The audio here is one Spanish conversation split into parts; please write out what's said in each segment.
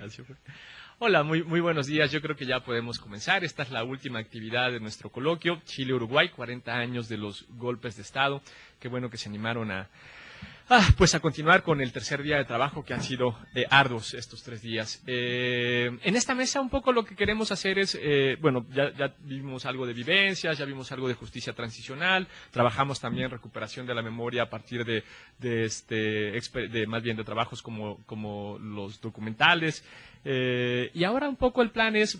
Casio. Hola, muy buenos días. Yo creo que ya podemos comenzar. Esta es la última actividad de nuestro coloquio. Chile-Uruguay, 40 años de los golpes de Estado. Qué bueno que se animaron a continuar con el tercer día de trabajo, que han sido arduos estos 3 días. En esta mesa un poco lo que queremos hacer es, ya vimos algo de vivencias, ya vimos algo de justicia transicional, trabajamos también recuperación de la memoria a partir de más bien de trabajos como los documentales. Y ahora un poco el plan es,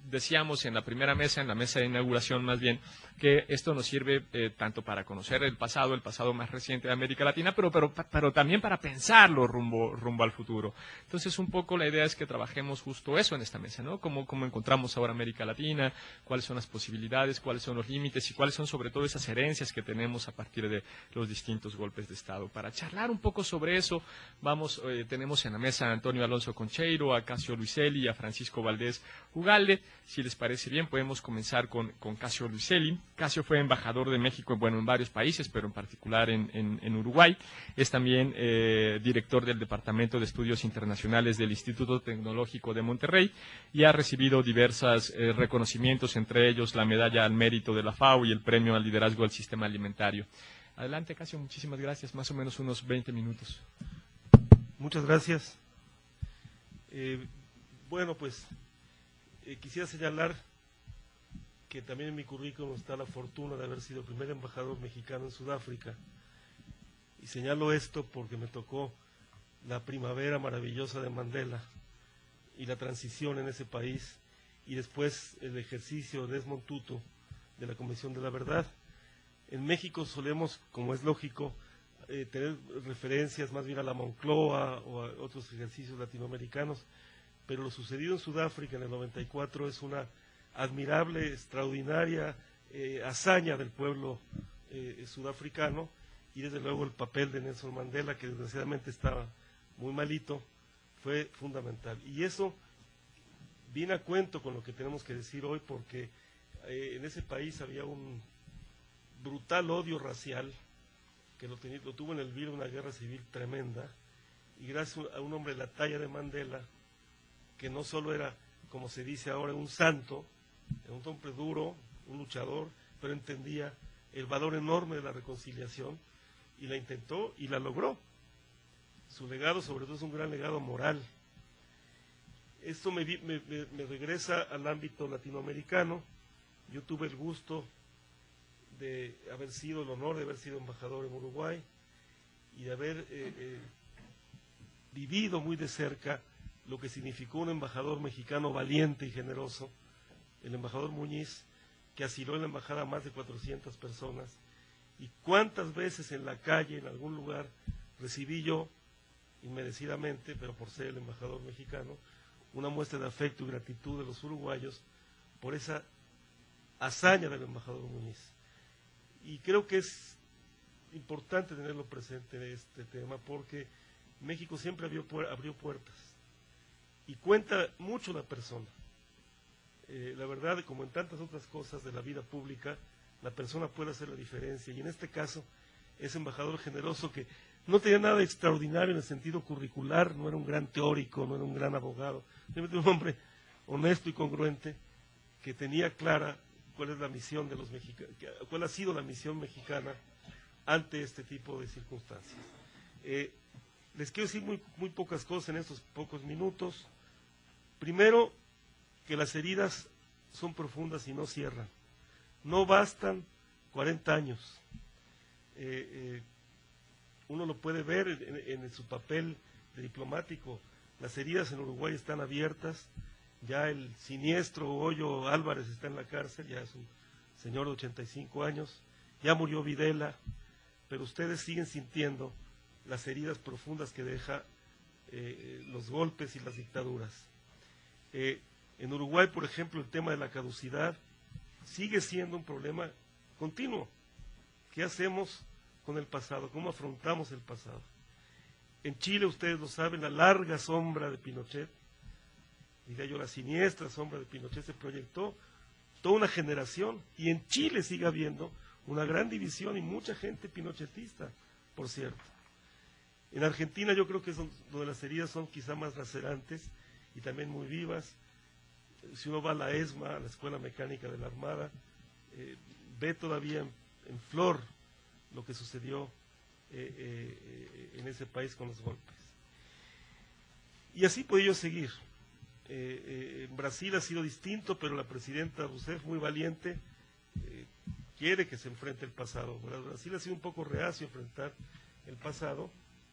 decíamos en la primera mesa, en la mesa de inauguración más bien, que esto nos sirve tanto para conocer el pasado más reciente de América Latina, pero también para pensarlo rumbo al futuro. Entonces, un poco la idea es que trabajemos justo eso en esta mesa, ¿no? Cómo encontramos ahora América Latina, cuáles son las posibilidades, cuáles son los límites y cuáles son sobre todo esas herencias que tenemos a partir de los distintos golpes de Estado. Para charlar un poco sobre eso, tenemos en la mesa a Antonio Alonso Concheiro, a Casio Luiselli y a Francisco Valdés Ugalde. Si les parece bien, podemos comenzar con Casio Luiselli. Casio fue embajador de México, en varios países, pero en particular en Uruguay. Es también director del Departamento de Estudios Internacionales del Instituto Tecnológico de Monterrey y ha recibido diversos reconocimientos, entre ellos la Medalla al Mérito de la FAO y el Premio al Liderazgo del Sistema Alimentario. Adelante, Casio, muchísimas gracias. Más o menos unos 20 minutos. Muchas gracias. Quisiera señalar que también en mi currículum está la fortuna de haber sido el primer embajador mexicano en Sudáfrica. Y señalo esto porque me tocó la primavera maravillosa de Mandela y la transición en ese país, y después el ejercicio de Desmond Tutu de la Comisión de la Verdad. En México solemos, como es lógico, tener referencias más bien a la Moncloa o a otros ejercicios latinoamericanos, pero lo sucedido en Sudáfrica en el 94 es una admirable, extraordinaria hazaña del pueblo sudafricano, y desde luego el papel de Nelson Mandela, que desgraciadamente estaba muy malito, fue fundamental. Y eso viene a cuento con lo que tenemos que decir hoy, porque en ese país había un brutal odio racial que lo tuvo en el vilo una guerra civil tremenda, y gracias a un hombre de la talla de Mandela, que no solo era, como se dice ahora, un santo, era un hombre duro, un luchador, pero entendía el valor enorme de la reconciliación, y la intentó y la logró. Su legado, sobre todo, es un gran legado moral. Esto me regresa al ámbito latinoamericano. Yo tuve el gusto de haber sido, el honor de haber sido embajador en Uruguay, y de haber vivido muy de cerca lo que significó un embajador mexicano valiente y generoso, el embajador Muñiz, que asiló en la embajada a más de 400 personas, y cuántas veces en la calle, en algún lugar, recibí yo, inmerecidamente, pero por ser el embajador mexicano, una muestra de afecto y gratitud de los uruguayos por esa hazaña del embajador Muñiz. Y creo que es importante tenerlo presente este tema, porque México siempre abrió puertas, y cuenta mucho la persona. La verdad, como en tantas otras cosas de la vida pública, la persona puede hacer la diferencia, y en este caso, ese embajador generoso que no tenía nada extraordinario en el sentido curricular, no era un gran teórico, no era un gran abogado, simplemente un hombre honesto y congruente, que tenía clara cuál es la misión de los mexicanos, cuál ha sido la misión mexicana ante este tipo de circunstancias. Les quiero decir muy pocas cosas en estos pocos minutos. Primero, que las heridas son profundas y no cierran. No bastan 40 años. Uno lo puede ver en su papel de diplomático. Las heridas en Uruguay están abiertas. Ya el siniestro Hoyo Álvarez está en la cárcel, ya es un señor de 85 años. Ya murió Videla, pero ustedes siguen sintiendo las heridas profundas que deja los golpes y las dictaduras. En Uruguay, por ejemplo, el tema de la caducidad sigue siendo un problema continuo. ¿Qué hacemos con el pasado? ¿Cómo afrontamos el pasado? En Chile, ustedes lo saben, la larga sombra de Pinochet, diría yo, la siniestra sombra de Pinochet, se proyectó toda una generación, y en Chile sigue habiendo una gran división y mucha gente pinochetista, por cierto. En Argentina yo creo que es donde las heridas son quizá más lacerantes y también muy vivas. Si uno va a la ESMA, a la Escuela Mecánica de la Armada, ve todavía en flor lo que sucedió en ese país con los golpes. Y así podía yo seguir. En Brasil ha sido distinto, pero la presidenta Rousseff, muy valiente, quiere que se enfrente el pasado. Brasil ha sido un poco reacio a enfrentar el pasado,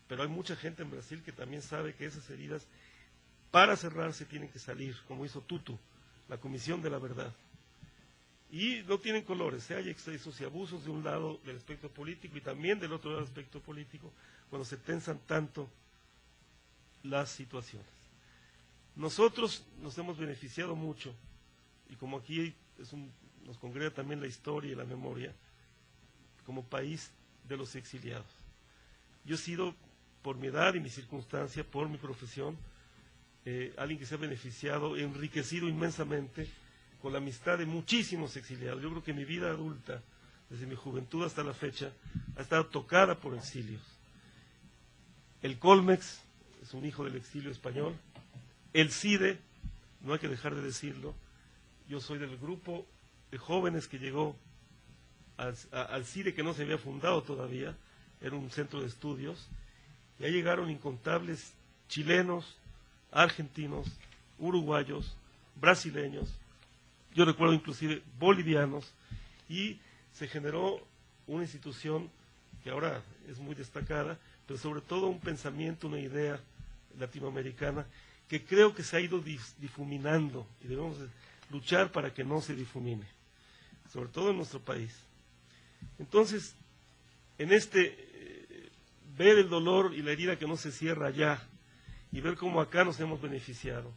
pero hay mucha gente en Brasil que también sabe que esas heridas, para cerrarse, tienen que salir, como hizo Tutu, la Comisión de la Verdad. Y no tienen colores, hay excesos y abusos de un lado del espectro político y también del otro lado del espectro político, cuando se tensan tanto las situaciones. Nosotros nos hemos beneficiado mucho, y como aquí nos congrega también la historia y la memoria, como país de los exiliados. Yo he sido, por mi edad y mi circunstancia, por mi profesión, alguien que se ha beneficiado, enriquecido inmensamente con la amistad de muchísimos exiliados. Yo creo que mi vida adulta, desde mi juventud hasta la fecha, ha estado tocada por exilios. El Colmex es un hijo del exilio español. El CIDE, no hay que dejar de decirlo, yo soy del grupo de jóvenes que llegó al CIDE, que no se había fundado todavía, era un centro de estudios, y ahí llegaron incontables chilenos, argentinos, uruguayos, brasileños, yo recuerdo inclusive bolivianos, y se generó una institución que ahora es muy destacada, pero sobre todo un pensamiento, una idea latinoamericana, que creo que se ha ido difuminando, y debemos luchar para que no se difumine, sobre todo en nuestro país. Entonces, en ver el dolor y la herida que no se cierra allá, y ver cómo acá nos hemos beneficiado,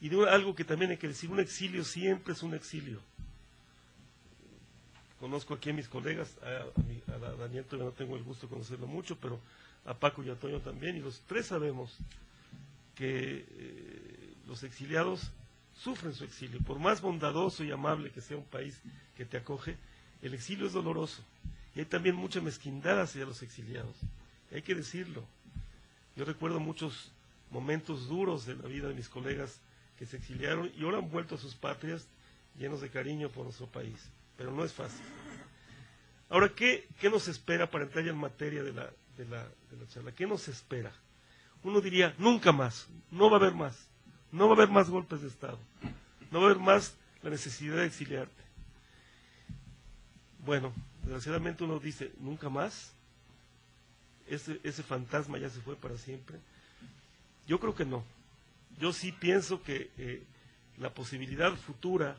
y de algo que también hay que decir, un exilio siempre es un exilio. Conozco aquí a mis colegas, a Daniel todavía no tengo el gusto de conocerlo mucho, pero a Paco y a Toño también, y los tres sabemos que los exiliados sufren su exilio. Por más bondadoso y amable que sea un país que te acoge, el exilio es doloroso. Y hay también mucha mezquindad hacia los exiliados. Hay que decirlo. Yo recuerdo muchos momentos duros de la vida de mis colegas que se exiliaron y ahora han vuelto a sus patrias llenos de cariño por nuestro país. Pero no es fácil. Ahora, ¿qué nos espera para entrar ya en materia de la charla? ¿Qué nos espera? Uno diría, nunca más, no va a haber más, no va a haber más golpes de Estado, no va a haber más la necesidad de exiliarte. Bueno, desgraciadamente uno dice, nunca más, ese fantasma ya se fue para siempre. Yo creo que no. Yo sí pienso que la posibilidad futura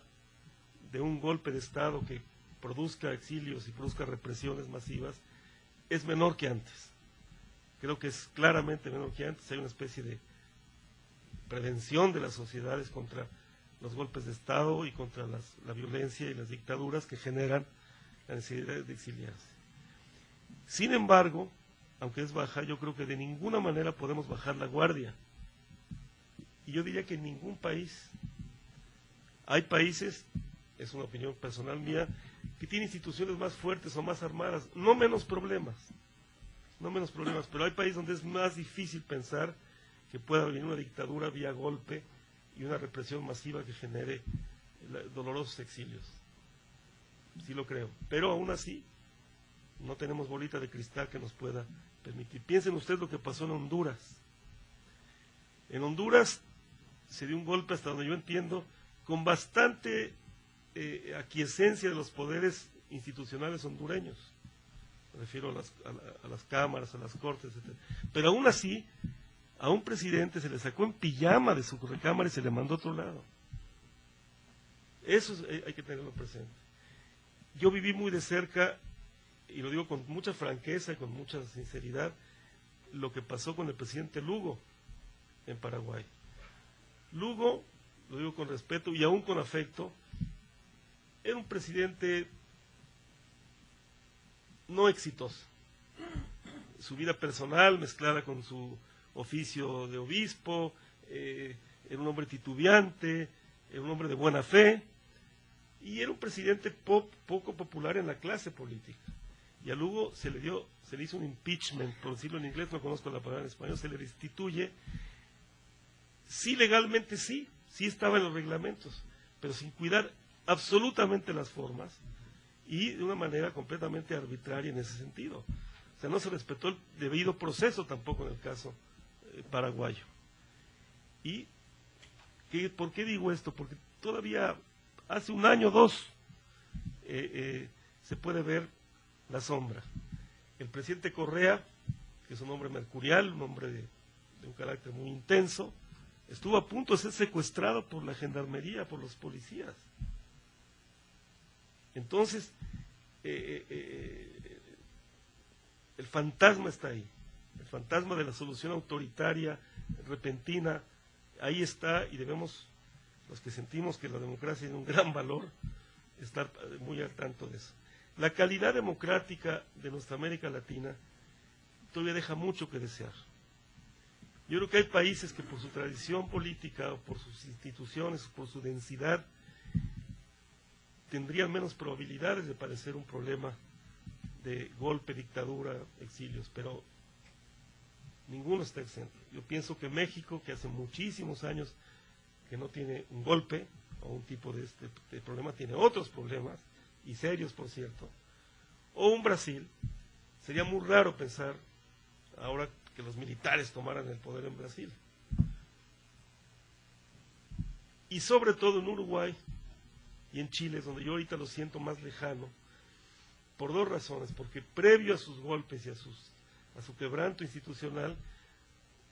de un golpe de Estado que produzca exilios y produzca represiones masivas es menor que antes. Creo que es claramente menor que antes. Hay una especie de prevención de las sociedades contra los golpes de Estado y contra la violencia y las dictaduras que generan la necesidad de exiliarse. Sin embargo, aunque es baja, yo creo que de ninguna manera podemos bajar la guardia. Y yo diría que en ningún país. Hay países, es una opinión personal mía, que tienen instituciones más fuertes o más armadas, no menos problemas, pero hay países donde es más difícil pensar que pueda venir una dictadura vía golpe y una represión masiva que genere dolorosos exilios. Sí lo creo, pero aún así no tenemos bolita de cristal que nos pueda permitir. Piensen ustedes lo que pasó en Honduras. En Honduras se dio un golpe, hasta donde yo entiendo, con bastante aquiescencia de los poderes institucionales hondureños. Me refiero a las cámaras, a las cortes, etc. Pero aún así, a un presidente se le sacó en pijama de su recámara y se le mandó a otro lado. Eso hay que tenerlo presente. Yo viví muy de cerca, y lo digo con mucha franqueza y con mucha sinceridad, lo que pasó con el presidente Lugo en Paraguay. Lugo, lo digo con respeto y aún con afecto, era un presidente no exitoso. Su vida personal mezclada con su oficio de obispo, era un hombre titubeante, era un hombre de buena fe, y era un presidente poco popular en la clase política. Y a Lugo se le hizo un impeachment, por decirlo en inglés, no conozco la palabra en español, se le destituye. Sí, legalmente sí estaba en los reglamentos, pero sin cuidar absolutamente las formas y de una manera completamente arbitraria en ese sentido. O sea, no se respetó el debido proceso tampoco en el caso paraguayo. ¿Y por qué digo esto? Porque todavía hace un año o dos se puede ver la sombra. El presidente Correa, que es un hombre mercurial, un hombre de un carácter muy intenso, estuvo a punto de ser secuestrado por la gendarmería, por los policías. Entonces, el fantasma está ahí, el fantasma de la solución autoritaria, repentina, ahí está, y debemos, los que sentimos que la democracia tiene un gran valor, estar muy al tanto de eso. La calidad democrática de nuestra América Latina todavía deja mucho que desear. Yo creo que hay países que por su tradición política, o por sus instituciones, o por su densidad, tendrían menos probabilidades de padecer un problema de golpe, dictadura, exilios, pero ninguno está exento. Yo pienso que México, que hace muchísimos años que no tiene un golpe o un tipo de problema, tiene otros problemas, y serios por cierto, o un Brasil, sería muy raro pensar ahora que los militares tomaran el poder en Brasil. Y sobre todo en Uruguay y en Chile, donde yo ahorita lo siento más lejano, por dos razones, porque previo a sus golpes y a su quebranto institucional,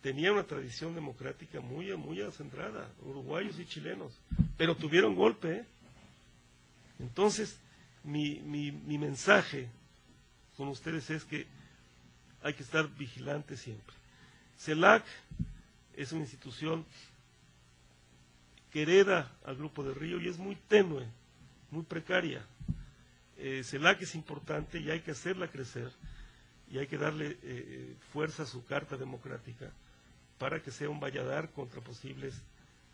tenía una tradición democrática muy acendrada, uruguayos y chilenos, pero tuvieron golpe, ¿eh? Entonces, mi mensaje con ustedes es que hay que estar vigilantes siempre. CELAC es una institución que hereda al Grupo de Río y es muy tenue, muy precaria. CELAC es importante y hay que hacerla crecer y hay que darle fuerza a su carta democrática para que sea un valladar contra posibles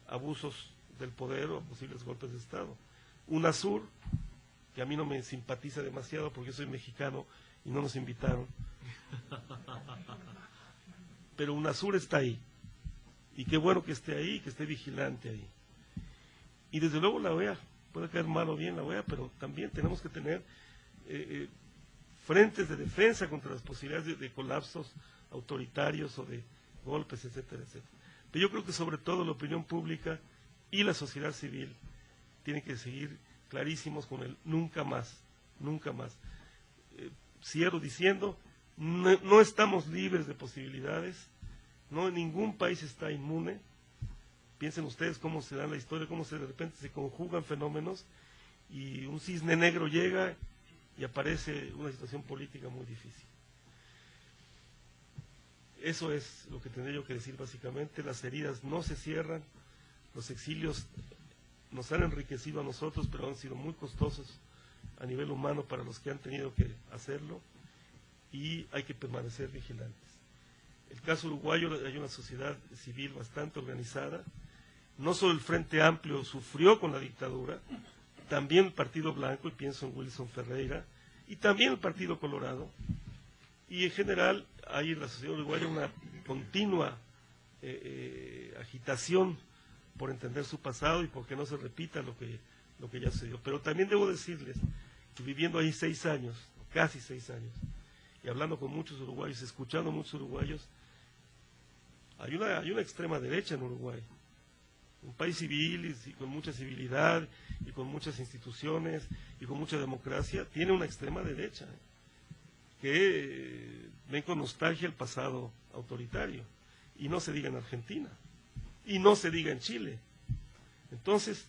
abusos del poder o posibles golpes de Estado. UNASUR, que a mí no me simpatiza demasiado porque yo soy mexicano y no nos invitaron, pero UNASUR está ahí, y qué bueno que esté ahí, que esté vigilante ahí. Y desde luego la OEA, puede caer mal o bien la OEA, pero también tenemos que tener frentes de defensa contra las posibilidades de colapsos autoritarios o de golpes, etcétera, etcétera. Pero yo creo que sobre todo la opinión pública y la sociedad civil tienen que seguir clarísimos con el nunca más, nunca más. Cierro diciendo, no estamos libres de posibilidades, no, ningún país está inmune. Piensen ustedes cómo se da la historia, cómo de repente se conjugan fenómenos y un cisne negro llega y aparece una situación política muy difícil. Eso es lo que tendría yo que decir básicamente. Las heridas no se cierran, los exilios nos han enriquecido a nosotros, pero han sido muy costosos a nivel humano para los que han tenido que hacerlo, y hay que permanecer vigilantes. El caso uruguayo, hay una sociedad civil bastante organizada. No solo el Frente Amplio sufrió con la dictadura, también el Partido Blanco, y pienso en Wilson Ferreira, y también el Partido Colorado, y en general hay en la sociedad uruguaya una continua agitación por entender su pasado y por que no se repita lo que ya sucedió. Pero también debo decirles que viviendo ahí 6 años, casi 6 años, y hablando con muchos uruguayos, escuchando a muchos uruguayos, hay una extrema derecha en Uruguay. Un país civil y con mucha civilidad y con muchas instituciones y con mucha democracia, tiene una extrema derecha que ven con nostalgia el pasado autoritario. Y no se diga en Argentina, y no se diga en Chile. Entonces,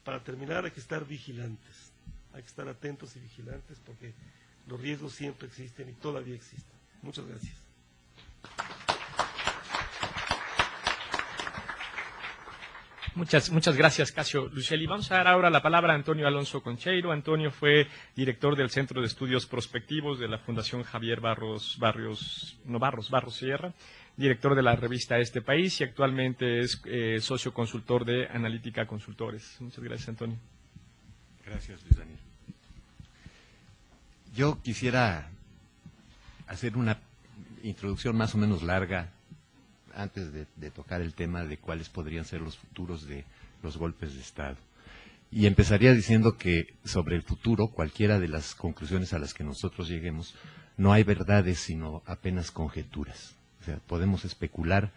para terminar, hay que estar vigilantes, hay que estar atentos y vigilantes, porque los riesgos siempre existen y todavía existen. Muchas gracias. Muchas gracias, Casio Lucelli. Vamos a dar ahora la palabra a Antonio Alonso Concheiro. Antonio fue director del Centro de Estudios Prospectivos de la Fundación Javier Barros Sierra, director de la revista Este País y actualmente es socio consultor de Analítica Consultores. Muchas gracias, Antonio. Gracias, Luis Daniel. Yo quisiera hacer una introducción más o menos larga antes de tocar el tema de cuáles podrían ser los futuros de los golpes de Estado. Y empezaría diciendo que sobre el futuro, cualquiera de las conclusiones a las que nosotros lleguemos, no hay verdades sino apenas conjeturas. O sea, podemos especular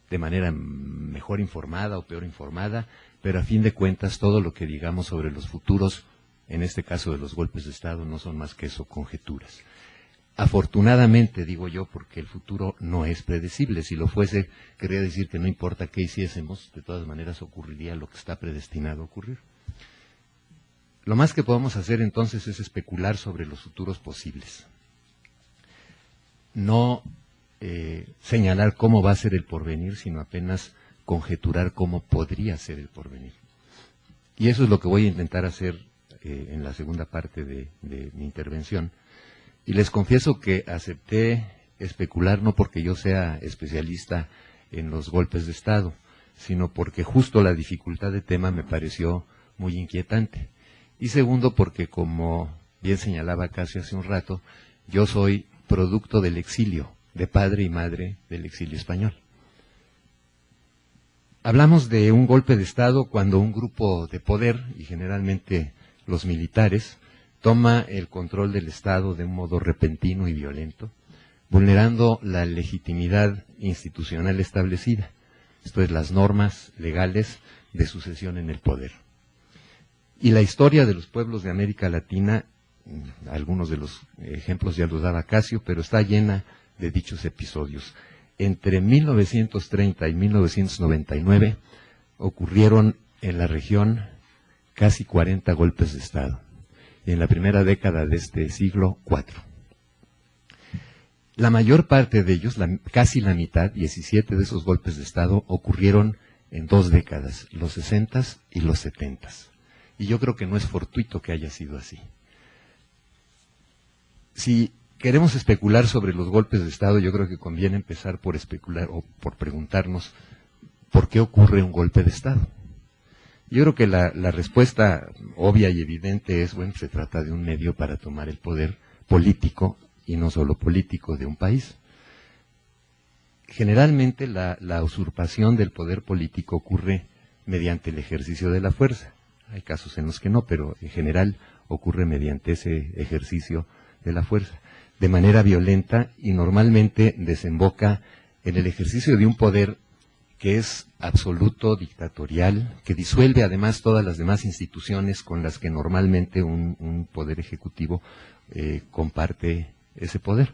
de manera mejor informada o peor informada, pero a fin de cuentas todo lo que digamos sobre los futuros, en este caso de los golpes de Estado, no son más que eso, conjeturas. Afortunadamente, digo yo, porque el futuro no es predecible. Si lo fuese, querría decir que no importa qué hiciésemos, de todas maneras ocurriría lo que está predestinado a ocurrir. Lo más que podemos hacer entonces es especular sobre los futuros posibles. No señalar cómo va a ser el porvenir, sino apenas conjeturar cómo podría ser el porvenir. Y eso es lo que voy a intentar hacer en la segunda parte de mi intervención. Y les confieso que acepté especular no porque yo sea especialista en los golpes de Estado, sino porque justo la dificultad de tema me pareció muy inquietante. Y segundo, porque como bien señalaba casi hace un rato, yo soy producto del exilio, de padre y madre del exilio español. Hablamos de un golpe de Estado cuando un grupo de poder, y generalmente los militares, toma el control del Estado de un modo repentino y violento, vulnerando la legitimidad institucional establecida, esto es, las normas legales de sucesión en el poder. Y la historia de los pueblos de América Latina, algunos de los ejemplos ya los daba Casio, pero está llena de dichos episodios. Entre 1930 y 1999 ocurrieron en la región casi 40 golpes de Estado. Y en la primera década de este siglo, 4. La mayor parte de ellos, casi la mitad, 17 de esos golpes de Estado, ocurrieron en 2 décadas, los 60s y los 70s. Y yo creo que no es fortuito que haya sido así. Si queremos especular sobre los golpes de Estado, yo creo que conviene empezar por especular o por preguntarnos ¿por qué ocurre un golpe de Estado? Yo creo que la respuesta obvia y evidente es, bueno, se trata de un medio para tomar el poder político, y no solo político, de un país. Generalmente la usurpación del poder político ocurre mediante el ejercicio de la fuerza. Hay casos en los que no, pero en general ocurre mediante ese ejercicio de la fuerza, de manera violenta, y normalmente desemboca en el ejercicio de un poder que es absoluto, dictatorial, que disuelve además todas las demás instituciones con las que normalmente un poder ejecutivo comparte ese poder.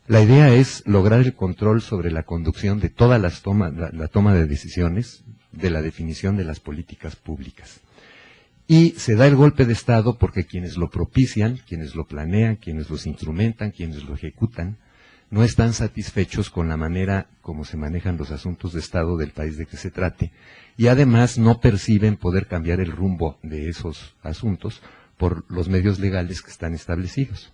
La idea es lograr el control sobre la conducción de todas las la toma de decisiones, de la definición de las políticas públicas. Y se da el golpe de Estado porque quienes lo propician, quienes lo planean, quienes los instrumentan, quienes lo ejecutan, no están satisfechos con la manera como se manejan los asuntos de Estado del país de que se trate, y además no perciben poder cambiar el rumbo de esos asuntos por los medios legales que están establecidos.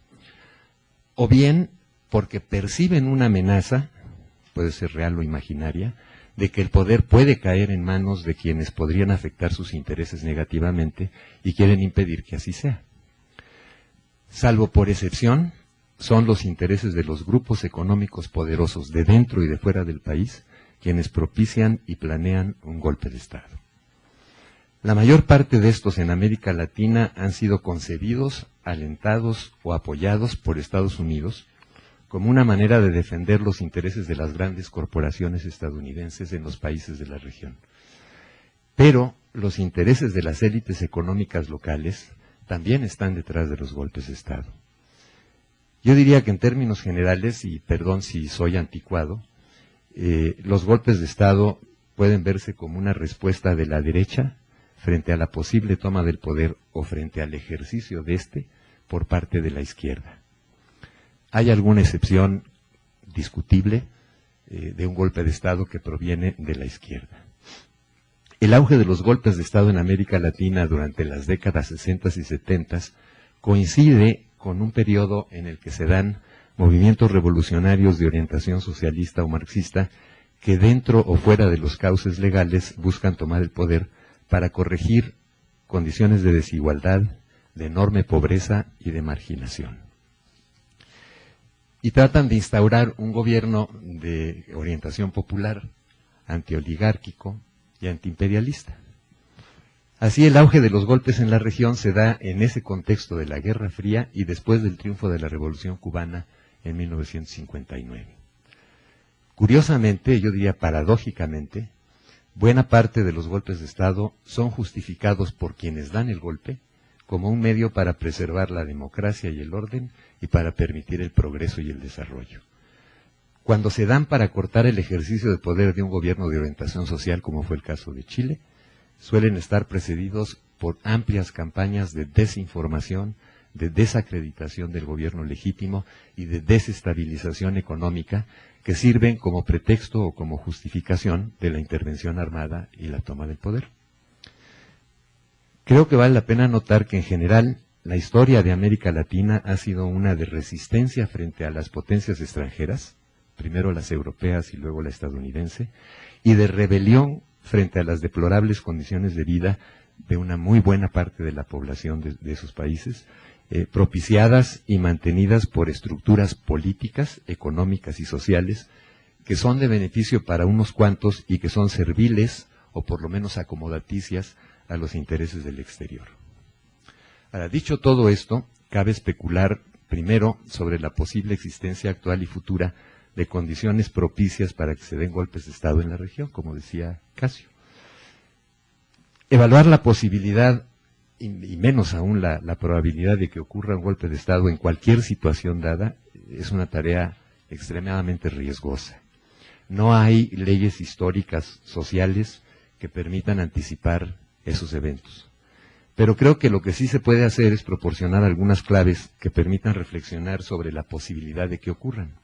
O bien porque perciben una amenaza, puede ser real o imaginaria, de que el poder puede caer en manos de quienes podrían afectar sus intereses negativamente y quieren impedir que así sea. Salvo por excepción, son los intereses de los grupos económicos poderosos de dentro y de fuera del país quienes propician y planean un golpe de Estado. La mayor parte de estos en América Latina han sido concebidos, alentados o apoyados por Estados Unidos como una manera de defender los intereses de las grandes corporaciones estadounidenses en los países de la región. Pero los intereses de las élites económicas locales también están detrás de los golpes de Estado. Yo diría que en términos generales, y perdón si soy anticuado, los golpes de Estado pueden verse como una respuesta de la derecha frente a la posible toma del poder o frente al ejercicio de este por parte de la izquierda. Hay alguna excepción discutible de un golpe de Estado que proviene de la izquierda. El auge de los golpes de Estado en América Latina durante las décadas 60 y 70 coincide con un periodo en el que se dan movimientos revolucionarios de orientación socialista o marxista que dentro o fuera de los cauces legales buscan tomar el poder para corregir condiciones de desigualdad, de enorme pobreza y de marginación. Y tratan de instaurar un gobierno de orientación popular, antioligárquico y antiimperialista. Así el auge de los golpes en la región se da en ese contexto de la Guerra Fría y después del triunfo de la Revolución Cubana en 1959. Curiosamente, yo diría paradójicamente, buena parte de los golpes de Estado son justificados por quienes dan el golpe como un medio para preservar la democracia y el orden y para permitir el progreso y el desarrollo. Cuando se dan para cortar el ejercicio de poder de un gobierno de orientación social, como fue el caso de Chile, suelen estar precedidos por amplias campañas de desinformación, de desacreditación del gobierno legítimo y de desestabilización económica que sirven como pretexto o como justificación de la intervención armada y la toma del poder. Creo que vale la pena notar que en general la historia de América Latina ha sido una de resistencia frente a las potencias extranjeras, primero las europeas y luego la estadounidense, y de rebelión frente a las deplorables condiciones de vida de una muy buena parte de la población de esos países, propiciadas y mantenidas por estructuras políticas, económicas y sociales que son de beneficio para unos cuantos y que son serviles o por lo menos acomodaticias a los intereses del exterior. Ahora, dicho todo esto, cabe especular primero sobre la posible existencia actual y futura de condiciones propicias para que se den golpes de Estado en la región, como decía Casio. Evaluar la posibilidad y menos aún la probabilidad de que ocurra un golpe de Estado en cualquier situación dada es una tarea extremadamente riesgosa. No hay leyes históricas, sociales, que permitan anticipar esos eventos. Pero creo que lo que sí se puede hacer es proporcionar algunas claves que permitan reflexionar sobre la posibilidad de que ocurran.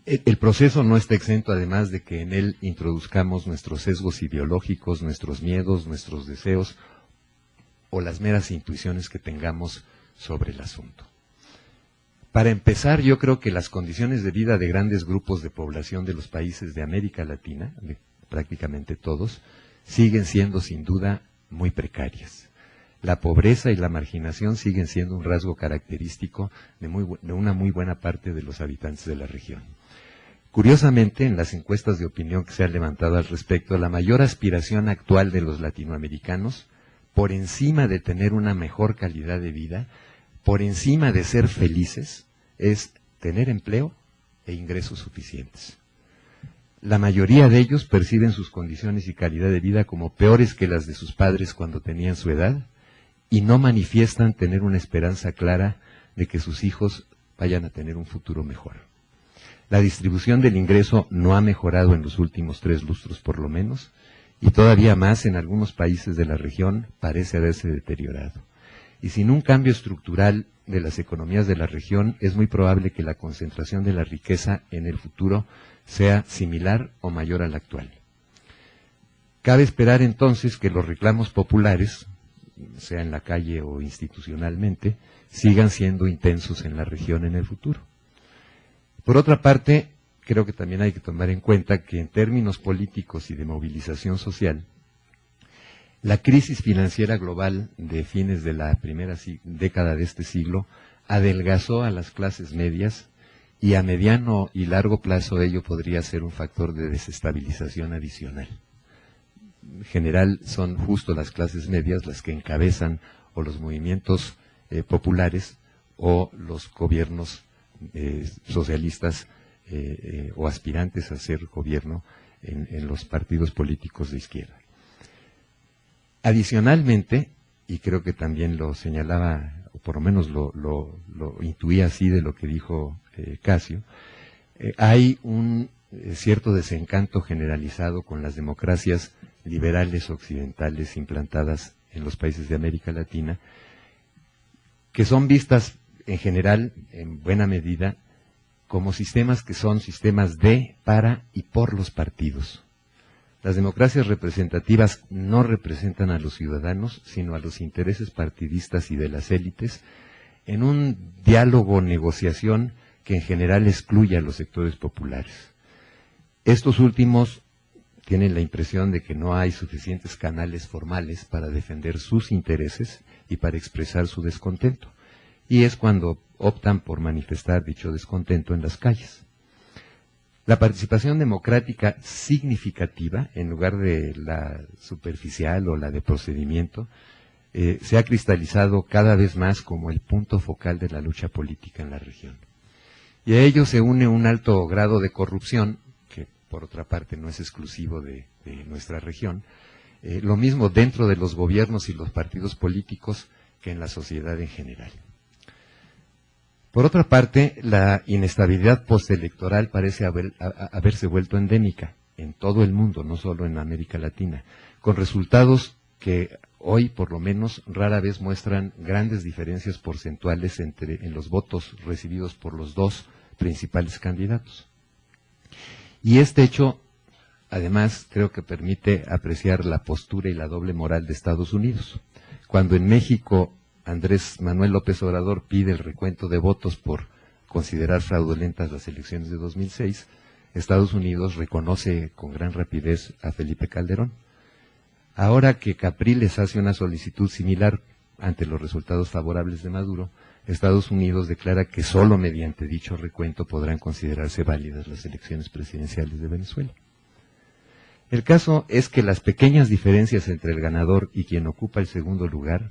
El proceso no está exento, además, de que en él introduzcamos nuestros sesgos ideológicos, nuestros miedos, nuestros deseos o las meras intuiciones que tengamos sobre el asunto. Para empezar, yo creo que las condiciones de vida de grandes grupos de población de los países de América Latina, de prácticamente todos, siguen siendo sin duda muy precarias. La pobreza y la marginación siguen siendo un rasgo característico de una muy buena parte de los habitantes de la región. Curiosamente, en las encuestas de opinión que se han levantado al respecto, la mayor aspiración actual de los latinoamericanos, por encima de tener una mejor calidad de vida, por encima de ser felices, es tener empleo e ingresos suficientes. La mayoría de ellos perciben sus condiciones y calidad de vida como peores que las de sus padres cuando tenían su edad y no manifiestan tener una esperanza clara de que sus hijos vayan a tener un futuro mejor. La distribución del ingreso no ha mejorado en los últimos 3 lustros por lo menos, y todavía más en algunos países de la región parece haberse deteriorado. Y sin un cambio estructural de las economías de la región, es muy probable que la concentración de la riqueza en el futuro sea similar o mayor a la actual. Cabe esperar entonces que los reclamos populares, sea en la calle o institucionalmente, sigan siendo intensos en la región en el futuro. Por otra parte, creo que también hay que tomar en cuenta que en términos políticos y de movilización social, la crisis financiera global de fines de la primera década de este siglo adelgazó a las clases medias y a mediano y largo plazo ello podría ser un factor de desestabilización adicional. En general son justo las clases medias las que encabezan o los movimientos populares o los gobiernos socialistas o aspirantes a ser gobierno en los partidos políticos de izquierda. Adicionalmente, y creo que también lo señalaba, o por lo menos lo intuía así de lo que dijo Casio, hay un cierto desencanto generalizado con las democracias liberales occidentales implantadas en los países de América Latina, que son vistas en general, en buena medida, como sistemas que son sistemas de, para y por los partidos. Las democracias representativas no representan a los ciudadanos, sino a los intereses partidistas y de las élites, en un diálogo, negociación que en general excluye a los sectores populares. Estos últimos tienen la impresión de que no hay suficientes canales formales para defender sus intereses y para expresar su descontento. Y es cuando optan por manifestar dicho descontento en las calles. La participación democrática significativa, en lugar de la superficial o la de procedimiento, se ha cristalizado cada vez más como el punto focal de la lucha política en la región. Y a ello se une un alto grado de corrupción, que por otra parte no es exclusivo de nuestra región, lo mismo dentro de los gobiernos y los partidos políticos que en la sociedad en general. Por otra parte, la inestabilidad postelectoral parece haberse vuelto endémica en todo el mundo, no solo en América Latina, con resultados que hoy, por lo menos, rara vez muestran grandes diferencias porcentuales en los votos recibidos por los dos principales candidatos. Y este hecho, además, creo que permite apreciar la postura y la doble moral de Estados Unidos. Cuando en México Andrés Manuel López Obrador pide el recuento de votos por considerar fraudulentas las elecciones de 2006, Estados Unidos reconoce con gran rapidez a Felipe Calderón. Ahora que Capriles hace una solicitud similar ante los resultados favorables de Maduro, Estados Unidos declara que solo mediante dicho recuento podrán considerarse válidas las elecciones presidenciales de Venezuela. El caso es que las pequeñas diferencias entre el ganador y quien ocupa el segundo lugar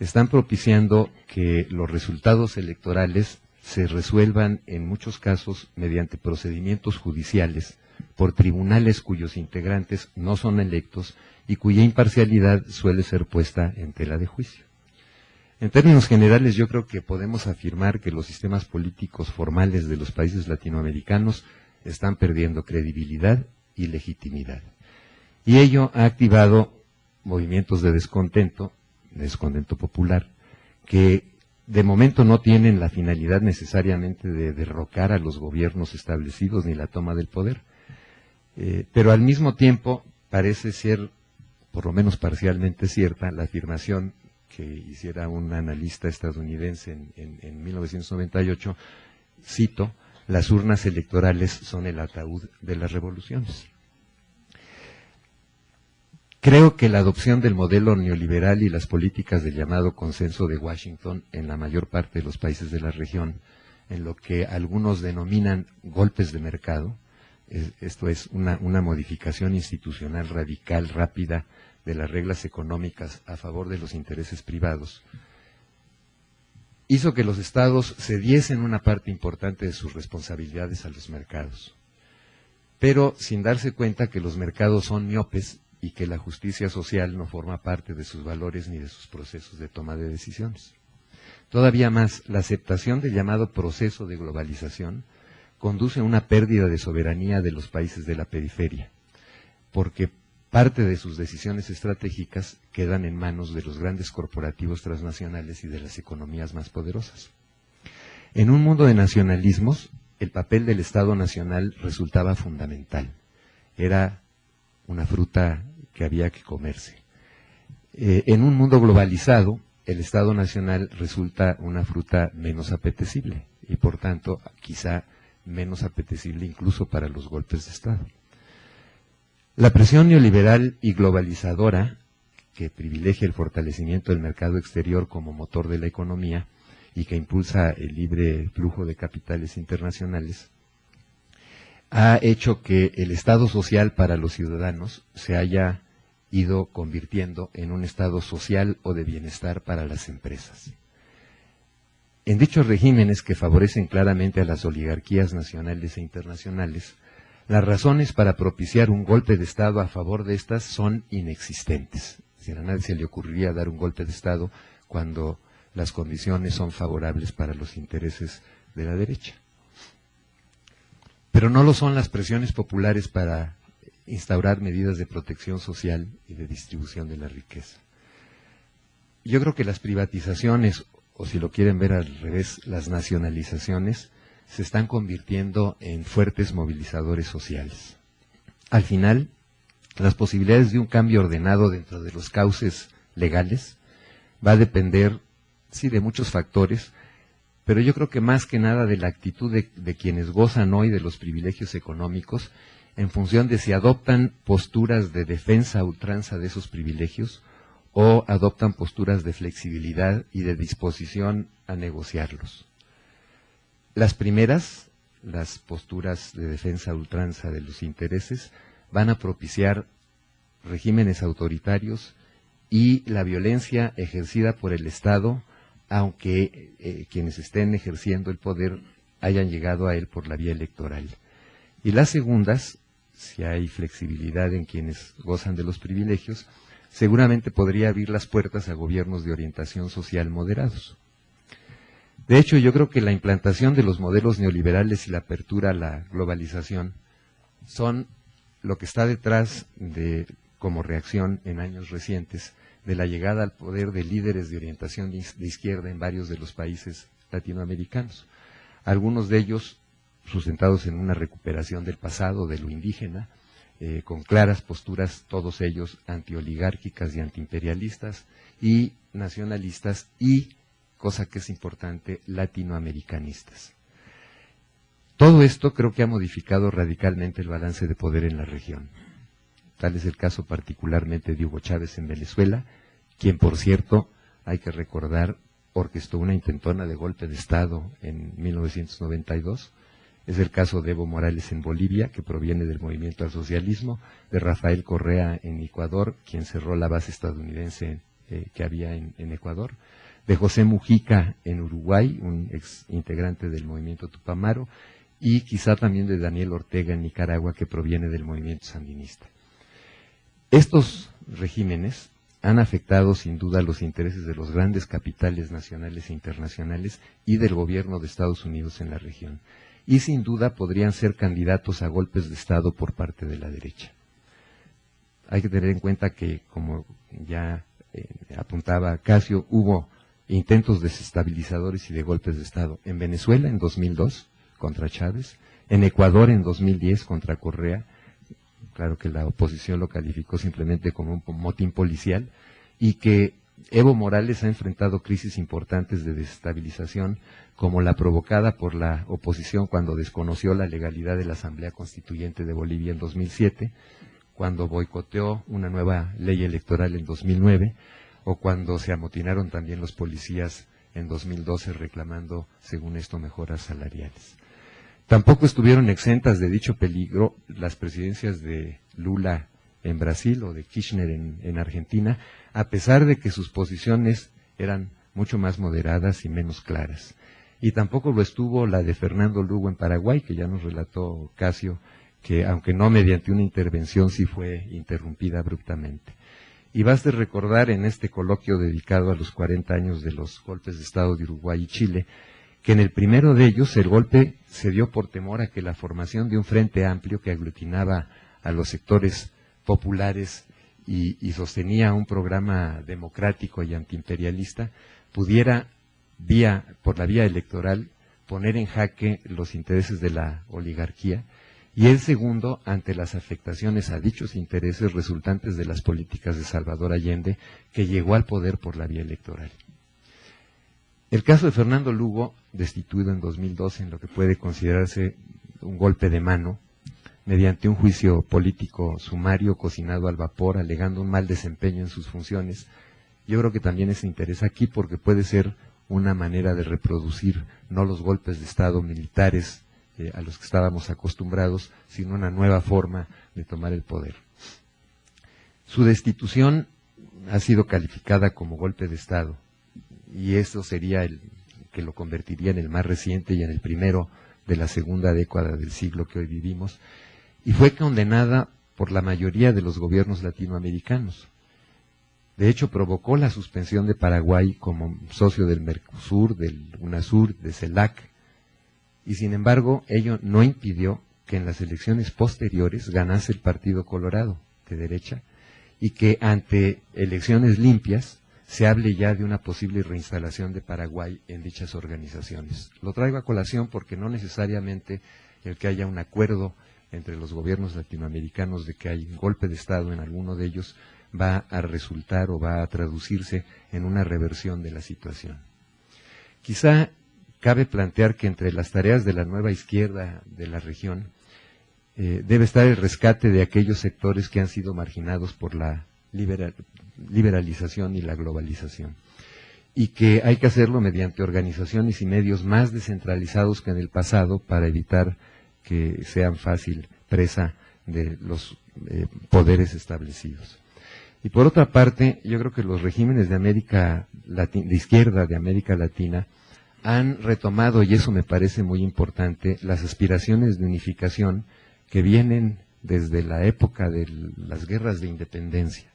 están propiciando que los resultados electorales se resuelvan en muchos casos mediante procedimientos judiciales por tribunales cuyos integrantes no son electos y cuya imparcialidad suele ser puesta en tela de juicio. En términos generales, yo creo que podemos afirmar que los sistemas políticos formales de los países latinoamericanos están perdiendo credibilidad y legitimidad. Y ello ha activado movimientos de descontento popular, que de momento no tienen la finalidad necesariamente de derrocar a los gobiernos establecidos ni la toma del poder, pero al mismo tiempo parece ser, por lo menos parcialmente cierta, la afirmación que hiciera un analista estadounidense en 1998, cito, las urnas electorales son el ataúd de las revoluciones. Creo que la adopción del modelo neoliberal y las políticas del llamado consenso de Washington en la mayor parte de los países de la región, en lo que algunos denominan golpes de mercado, esto es una modificación institucional radical, rápida, de las reglas económicas a favor de los intereses privados, hizo que los estados cediesen una parte importante de sus responsabilidades a los mercados, pero sin darse cuenta que los mercados son miopes y que la justicia social no forma parte de sus valores ni de sus procesos de toma de decisiones. Todavía más, la aceptación del llamado proceso de globalización conduce a una pérdida de soberanía de los países de la periferia, porque parte de sus decisiones estratégicas quedan en manos de los grandes corporativos transnacionales y de las economías más poderosas. En un mundo de nacionalismos, el papel del Estado nacional resultaba fundamental. Era una fruta que había que comerse. En un mundo globalizado, el Estado nacional resulta una fruta menos apetecible y, por tanto, quizá menos apetecible incluso para los golpes de Estado. La presión neoliberal y globalizadora, que privilegia el fortalecimiento del mercado exterior como motor de la economía y que impulsa el libre flujo de capitales internacionales, ha hecho que el Estado social para los ciudadanos se haya ido convirtiendo en un Estado social o de bienestar para las empresas. En dichos regímenes que favorecen claramente a las oligarquías nacionales e internacionales, las razones para propiciar un golpe de Estado a favor de estas son inexistentes. Es decir, a nadie se le ocurriría dar un golpe de Estado cuando las condiciones son favorables para los intereses de la derecha. Pero no lo son las presiones populares para instaurar medidas de protección social y de distribución de la riqueza. Yo creo que las privatizaciones, o si lo quieren ver al revés, las nacionalizaciones, se están convirtiendo en fuertes movilizadores sociales. Al final, las posibilidades de un cambio ordenado dentro de los cauces legales va a depender, sí, de muchos factores, pero yo creo que más que nada de la actitud de quienes gozan hoy de los privilegios económicos, en función de si adoptan posturas de defensa a ultranza de esos privilegios o adoptan posturas de flexibilidad y de disposición a negociarlos. Las primeras, las posturas de defensa a ultranza de los intereses, van a propiciar regímenes autoritarios y la violencia ejercida por el Estado, aunque quienes estén ejerciendo el poder hayan llegado a él por la vía electoral. Y las segundas, si hay flexibilidad en quienes gozan de los privilegios, seguramente podría abrir las puertas a gobiernos de orientación social moderados. De hecho, yo creo que la implantación de los modelos neoliberales y la apertura a la globalización son lo que está detrás de, como reacción en años recientes, de la llegada al poder de líderes de orientación de izquierda en varios de los países latinoamericanos. Algunos de ellos sustentados en una recuperación del pasado, de lo indígena, con claras posturas, todos ellos antioligárquicas y antiimperialistas y nacionalistas y, cosa que es importante, latinoamericanistas. Todo esto creo que ha modificado radicalmente el balance de poder en la región. Tal es el caso particularmente de Hugo Chávez en Venezuela, quien, por cierto, hay que recordar, orquestó una intentona de golpe de Estado en 1992. Es el caso de Evo Morales en Bolivia, que proviene del movimiento al socialismo, de Rafael Correa en Ecuador, quien cerró la base estadounidense que había en Ecuador, de José Mujica en Uruguay, un ex integrante del movimiento Tupamaro, y quizá también de Daniel Ortega en Nicaragua, que proviene del movimiento sandinista. Estos regímenes han afectado sin duda los intereses de los grandes capitales nacionales e internacionales y del gobierno de Estados Unidos en la región, y sin duda podrían ser candidatos a golpes de Estado por parte de la derecha. Hay que tener en cuenta que, como ya apuntaba Casio, hubo intentos desestabilizadores y de golpes de Estado en Venezuela en 2002 contra Chávez, en Ecuador en 2010 contra Correa. Claro que la oposición lo calificó simplemente como un motín policial, y que Evo Morales ha enfrentado crisis importantes de desestabilización, como la provocada por la oposición cuando desconoció la legalidad de la Asamblea Constituyente de Bolivia en 2007, cuando boicoteó una nueva ley electoral en 2009, o cuando se amotinaron también los policías en 2012 reclamando, según esto, mejoras salariales. Tampoco estuvieron exentas de dicho peligro las presidencias de Lula en Brasil o de Kirchner en Argentina, a pesar de que sus posiciones eran mucho más moderadas y menos claras. Y tampoco lo estuvo la de Fernando Lugo en Paraguay, que ya nos relató Casio, que aunque no mediante una intervención sí fue interrumpida abruptamente. Y baste recordar en este coloquio dedicado a los 40 años de los golpes de Estado de Uruguay y Chile, que en el primero de ellos el golpe se dio por temor a que la formación de un frente amplio que aglutinaba a los sectores populares y sostenía un programa democrático y antiimperialista pudiera, por la vía electoral, poner en jaque los intereses de la oligarquía, y el segundo, ante las afectaciones a dichos intereses resultantes de las políticas de Salvador Allende, que llegó al poder por la vía electoral. El caso de Fernando Lugo, destituido en 2012 en lo que puede considerarse un golpe de mano, mediante un juicio político sumario cocinado al vapor, alegando un mal desempeño en sus funciones, yo creo que también se interesa aquí porque puede ser una manera de reproducir no los golpes de Estado militares a los que estábamos acostumbrados, sino una nueva forma de tomar el poder. Su destitución ha sido calificada como golpe de Estado, y eso sería el que lo convertiría en el más reciente y en el primero de la segunda década del siglo que hoy vivimos, y fue condenada por la mayoría de los gobiernos latinoamericanos. De hecho, provocó la suspensión de Paraguay como socio del Mercosur, del UNASUR, de CELAC, y sin embargo ello no impidió que en las elecciones posteriores ganase el Partido Colorado, de derecha, y que ante elecciones limpias se hable ya de una posible reinstalación de Paraguay en dichas organizaciones. Lo traigo a colación porque no necesariamente el que haya un acuerdo entre los gobiernos latinoamericanos de que hay un golpe de Estado en alguno de ellos va a resultar o va a traducirse en una reversión de la situación. Quizá cabe plantear que entre las tareas de la nueva izquierda de la región debe estar el rescate de aquellos sectores que han sido marginados por la liberalización y la globalización, y que hay que hacerlo mediante organizaciones y medios más descentralizados que en el pasado para evitar que sean fácil presa de los poderes establecidos. Y por otra parte, yo creo que los regímenes de América Latina, de izquierda de América Latina, han retomado, y eso me parece muy importante, las aspiraciones de unificación que vienen desde la época de las guerras de independencia.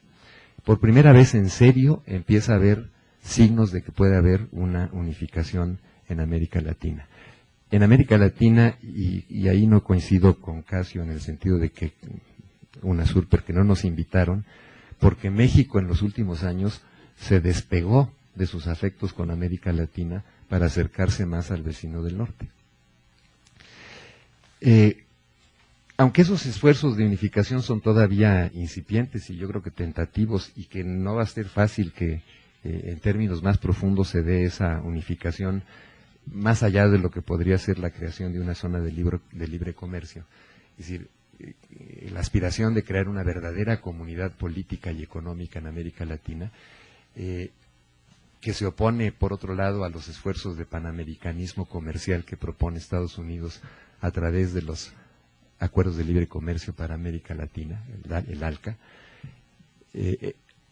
Por primera vez en serio empieza a haber signos de que puede haber una unificación en América Latina. En América Latina, y ahí no coincido con Casio en el sentido de que UNASUR, porque no nos invitaron, porque México en los últimos años se despegó de sus afectos con América Latina para acercarse más al vecino del norte. Aunque esos esfuerzos de unificación son todavía incipientes y yo creo que tentativos, y que no va a ser fácil que en términos más profundos se dé esa unificación más allá de lo que podría ser la creación de una zona de libre comercio. Es decir, la aspiración de crear una verdadera comunidad política y económica en América Latina, que se opone, por otro lado, a los esfuerzos de panamericanismo comercial que propone Estados Unidos a través de los acuerdos de libre comercio para América Latina, el ALCA.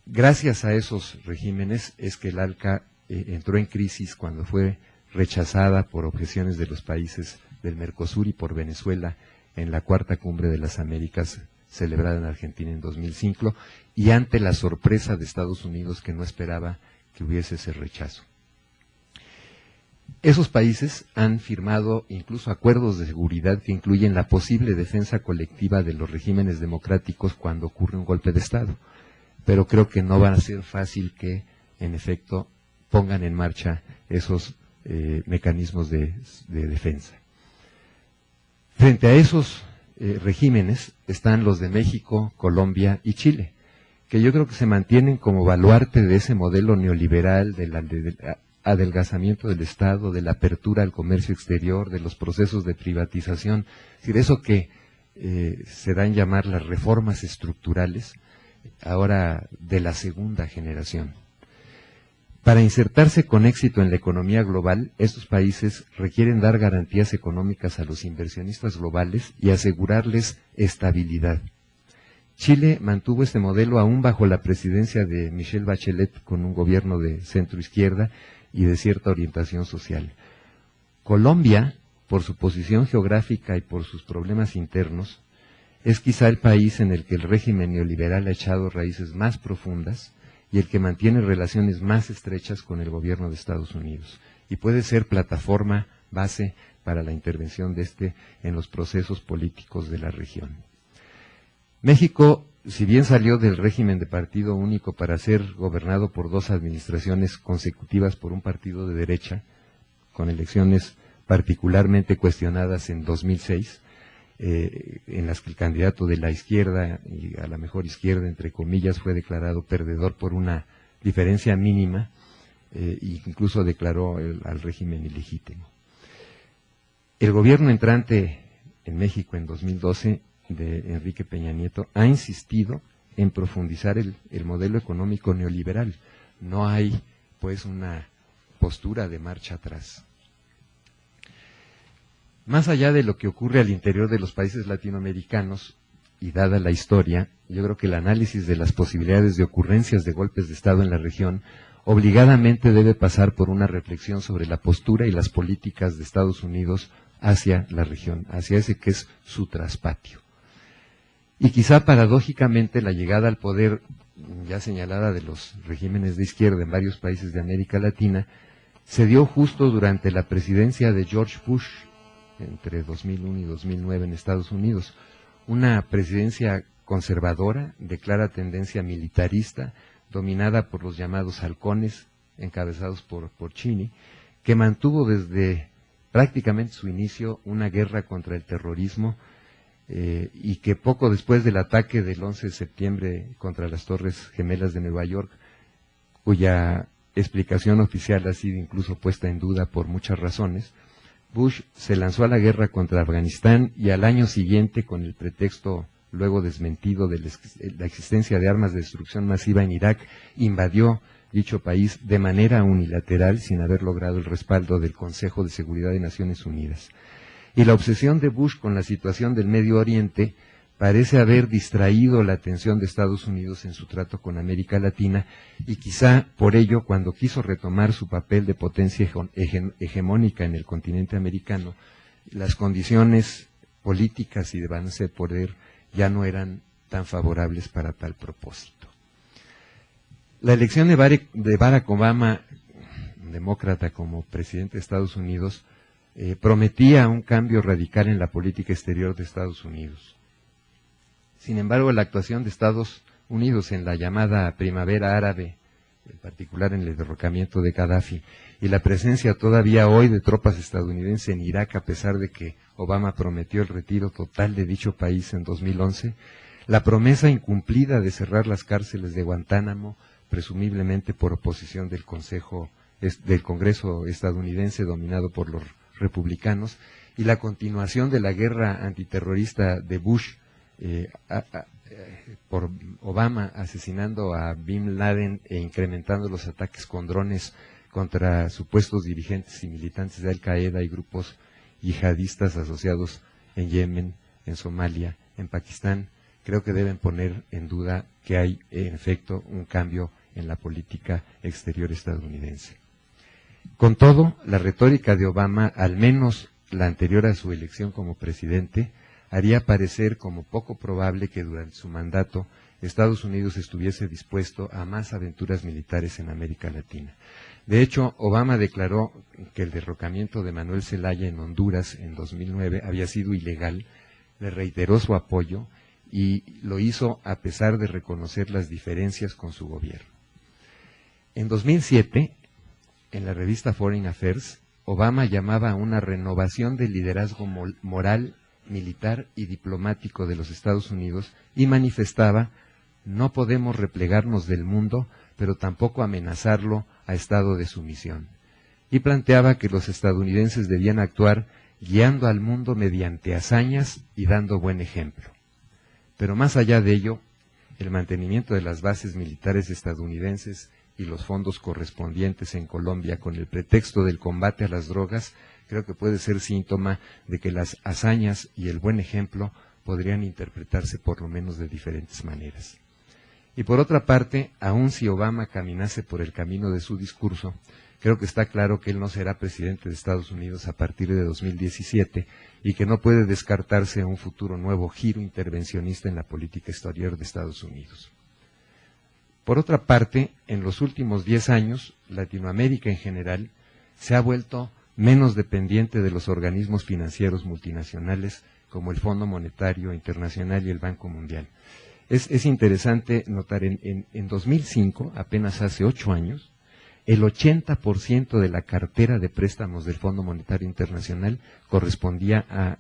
Gracias a esos regímenes es que el ALCA entró en crisis cuando fue rechazada por objeciones de los países del Mercosur y por Venezuela en la Cuarta Cumbre de las Américas celebrada en Argentina en 2005, y ante la sorpresa de Estados Unidos, que no esperaba que hubiese ese rechazo. Esos países han firmado incluso acuerdos de seguridad que incluyen la posible defensa colectiva de los regímenes democráticos cuando ocurre un golpe de Estado, pero creo que no va a ser fácil que, en efecto, pongan en marcha esos mecanismos de defensa. Frente a esos regímenes están los de México, Colombia y Chile, que yo creo que se mantienen como baluarte de ese modelo neoliberal del adelgazamiento del Estado, de la apertura al comercio exterior, de los procesos de privatización, es decir, eso que se dan llamar las reformas estructurales, ahora de la segunda generación. Para insertarse con éxito en la economía global, estos países requieren dar garantías económicas a los inversionistas globales y asegurarles estabilidad. Chile mantuvo este modelo aún bajo la presidencia de Michelle Bachelet, con un gobierno de centro-izquierda y de cierta orientación social. Colombia, por su posición geográfica y por sus problemas internos, es quizá el país en el que el régimen neoliberal ha echado raíces más profundas y el que mantiene relaciones más estrechas con el gobierno de Estados Unidos, y puede ser plataforma base para la intervención de este en los procesos políticos de la región. México, si bien salió del régimen de partido único para ser gobernado por dos administraciones consecutivas por un partido de derecha, con elecciones particularmente cuestionadas en 2006, en las que el candidato de la izquierda, y a la mejor izquierda entre comillas, fue declarado perdedor por una diferencia mínima, e incluso declaró al régimen ilegítimo. El gobierno entrante en México en 2012 de Enrique Peña Nieto ha insistido en profundizar el modelo económico neoliberal. No hay, pues, una postura de marcha atrás. Más allá de lo que ocurre al interior de los países latinoamericanos, y dada la historia, yo creo que el análisis de las posibilidades de ocurrencias de golpes de Estado en la región obligadamente debe pasar por una reflexión sobre la postura y las políticas de Estados Unidos hacia la región, hacia ese que es su traspatio. Y quizá paradójicamente la llegada al poder ya señalada de los regímenes de izquierda en varios países de América Latina se dio justo durante la presidencia de George Bush entre 2001 y 2009 en Estados Unidos, una presidencia conservadora, de clara tendencia militarista, dominada por los llamados halcones, encabezados por Cheney, que mantuvo desde prácticamente su inicio una guerra contra el terrorismo, y que poco después del ataque del 11 de septiembre contra las Torres Gemelas de Nueva York, cuya explicación oficial ha sido incluso puesta en duda por muchas razones, Bush se lanzó a la guerra contra Afganistán y al año siguiente, con el pretexto luego desmentido de la existencia de armas de destrucción masiva en Irak, invadió dicho país de manera unilateral sin haber logrado el respaldo del Consejo de Seguridad de Naciones Unidas. Y la obsesión de Bush con la situación del Medio Oriente parece haber distraído la atención de Estados Unidos en su trato con América Latina y quizá por ello, cuando quiso retomar su papel de potencia hegemónica en el continente americano, las condiciones políticas y de balance de poder ya no eran tan favorables para tal propósito. La elección de Barack Obama, demócrata, como presidente de Estados Unidos, prometía un cambio radical en la política exterior de Estados Unidos. Sin embargo, la actuación de Estados Unidos en la llamada Primavera Árabe, en particular en el derrocamiento de Gaddafi, y la presencia todavía hoy de tropas estadounidenses en Irak, a pesar de que Obama prometió el retiro total de dicho país en 2011, la promesa incumplida de cerrar las cárceles de Guantánamo, presumiblemente por oposición del Congreso estadounidense dominado por los republicanos, y la continuación de la guerra antiterrorista de Bush por Obama, asesinando a Bin Laden e incrementando los ataques con drones contra supuestos dirigentes y militantes de Al-Qaeda y grupos yihadistas asociados en Yemen, en Somalia, en Pakistán, creo que deben poner en duda que hay, en efecto, un cambio en la política exterior estadounidense. Con todo, la retórica de Obama, al menos la anterior a su elección como presidente, haría parecer como poco probable que durante su mandato Estados Unidos estuviese dispuesto a más aventuras militares en América Latina. De hecho, Obama declaró que el derrocamiento de Manuel Zelaya en Honduras en 2009 había sido ilegal, le reiteró su apoyo y lo hizo a pesar de reconocer las diferencias con su gobierno. En 2007, en la revista Foreign Affairs, Obama llamaba a una renovación del liderazgo moral, militar y diplomático de los Estados Unidos y manifestaba: no podemos replegarnos del mundo, pero tampoco amenazarlo a estado de sumisión. Y planteaba que los estadounidenses debían actuar guiando al mundo mediante hazañas y dando buen ejemplo. Pero más allá de ello, el mantenimiento de las bases militares estadounidenses y los fondos correspondientes en Colombia con el pretexto del combate a las drogas, creo que puede ser síntoma de que las hazañas y el buen ejemplo podrían interpretarse por lo menos de diferentes maneras. Y por otra parte, aun si Obama caminase por el camino de su discurso, creo que está claro que él no será presidente de Estados Unidos a partir de 2017 y que no puede descartarse un futuro nuevo giro intervencionista en la política exterior de Estados Unidos. Por otra parte, en los últimos 10 años, Latinoamérica en general se ha vuelto menos dependiente de los organismos financieros multinacionales como el Fondo Monetario Internacional y el Banco Mundial. Es interesante notar, en 2005, apenas hace 8 años, el 80% de la cartera de préstamos del Fondo Monetario Internacional correspondía a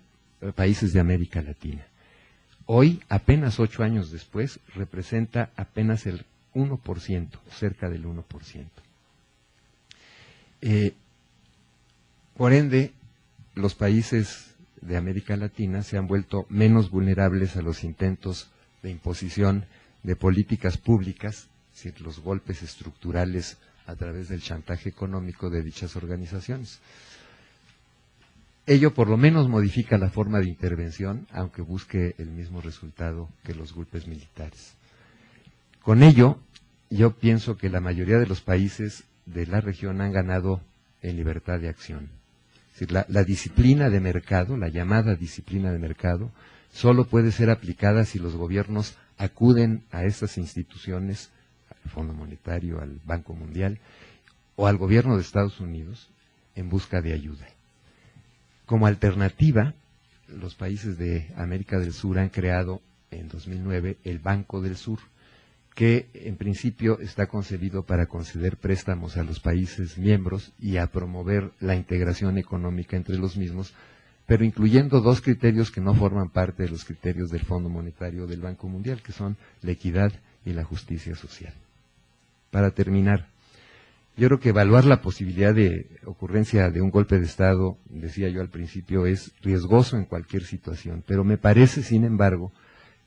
países de América Latina. Hoy, apenas 8 años después, representa apenas el 1%, cerca del 1%. Por ende, los países de América Latina se han vuelto menos vulnerables a los intentos de imposición de políticas públicas, es decir, los golpes estructurales a través del chantaje económico de dichas organizaciones. Ello por lo menos modifica la forma de intervención, aunque busque el mismo resultado que los golpes militares. Con ello, yo pienso que la mayoría de los países de la región han ganado en libertad de acción. Es decir, la disciplina de mercado, la llamada disciplina de mercado, solo puede ser aplicada si los gobiernos acuden a estas instituciones, al Fondo Monetario, al Banco Mundial o al gobierno de Estados Unidos en busca de ayuda. Como alternativa, los países de América del Sur han creado en 2009 el Banco del Sur, que en principio está concebido para conceder préstamos a los países miembros y a promover la integración económica entre los mismos, pero incluyendo dos criterios que no forman parte de los criterios del Fondo Monetario del Banco Mundial, que son la equidad y la justicia social. Para terminar, Yo creo que evaluar la posibilidad de ocurrencia de un golpe de Estado, decía yo al principio, es riesgoso en cualquier situación, pero me parece, sin embargo,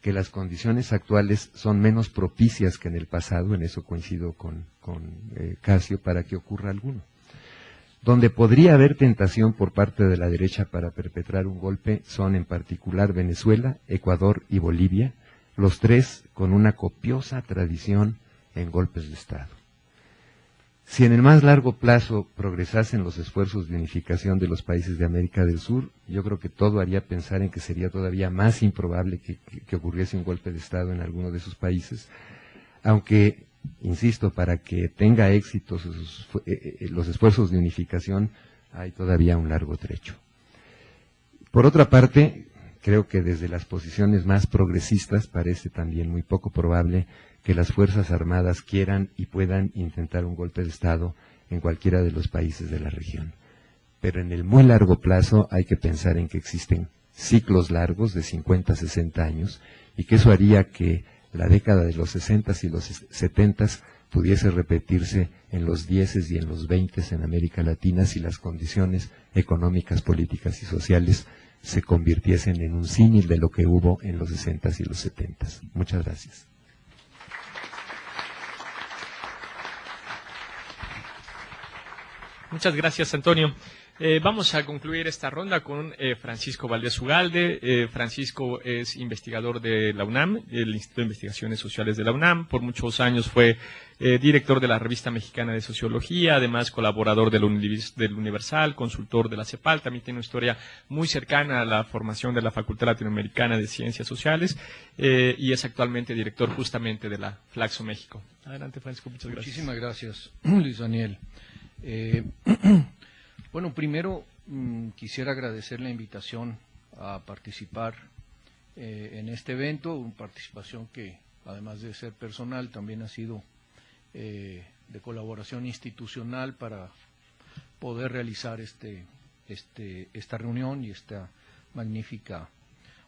que las condiciones actuales son menos propicias que en el pasado, en eso coincido con Casio, para que ocurra alguno. Donde podría haber tentación por parte de la derecha para perpetrar un golpe son en particular Venezuela, Ecuador y Bolivia, los tres con una copiosa tradición en golpes de Estado. Si en el más largo plazo progresasen los esfuerzos de unificación de los países de América del Sur, yo creo que todo haría pensar en que sería todavía más improbable que ocurriese un golpe de Estado en alguno de esos países, aunque, insisto, para que tenga éxito los esfuerzos de unificación hay todavía un largo trecho. Por otra parte, creo que desde las posiciones más progresistas parece también muy poco probable que las Fuerzas Armadas quieran y puedan intentar un golpe de Estado en cualquiera de los países de la región. Pero en el muy largo plazo hay que pensar en que existen ciclos largos de 50, 60 años y que eso haría que la década de los 60 y los 70 pudiese repetirse en los 10 y en los 20 en América Latina si las condiciones económicas, políticas y sociales se convirtiesen en un símil de lo que hubo en los 60 y los 70. Muchas gracias. Muchas gracias, Antonio. Vamos a concluir esta ronda con Francisco Valdés Ugalde. Francisco es investigador de la UNAM, el Instituto de Investigaciones Sociales de la UNAM. Por muchos años fue director de la Revista Mexicana de Sociología, además colaborador del Universal, consultor de la CEPAL. También tiene una historia muy cercana a la formación de la Facultad Latinoamericana de Ciencias Sociales y es actualmente director justamente de la Flaxo México. Adelante, Francisco, muchas gracias. Muchísimas gracias, Luis Daniel. Bueno, primero quisiera agradecer la invitación a participar en este evento, una participación que además de ser personal también ha sido de colaboración institucional para poder realizar esta reunión y esta magnífica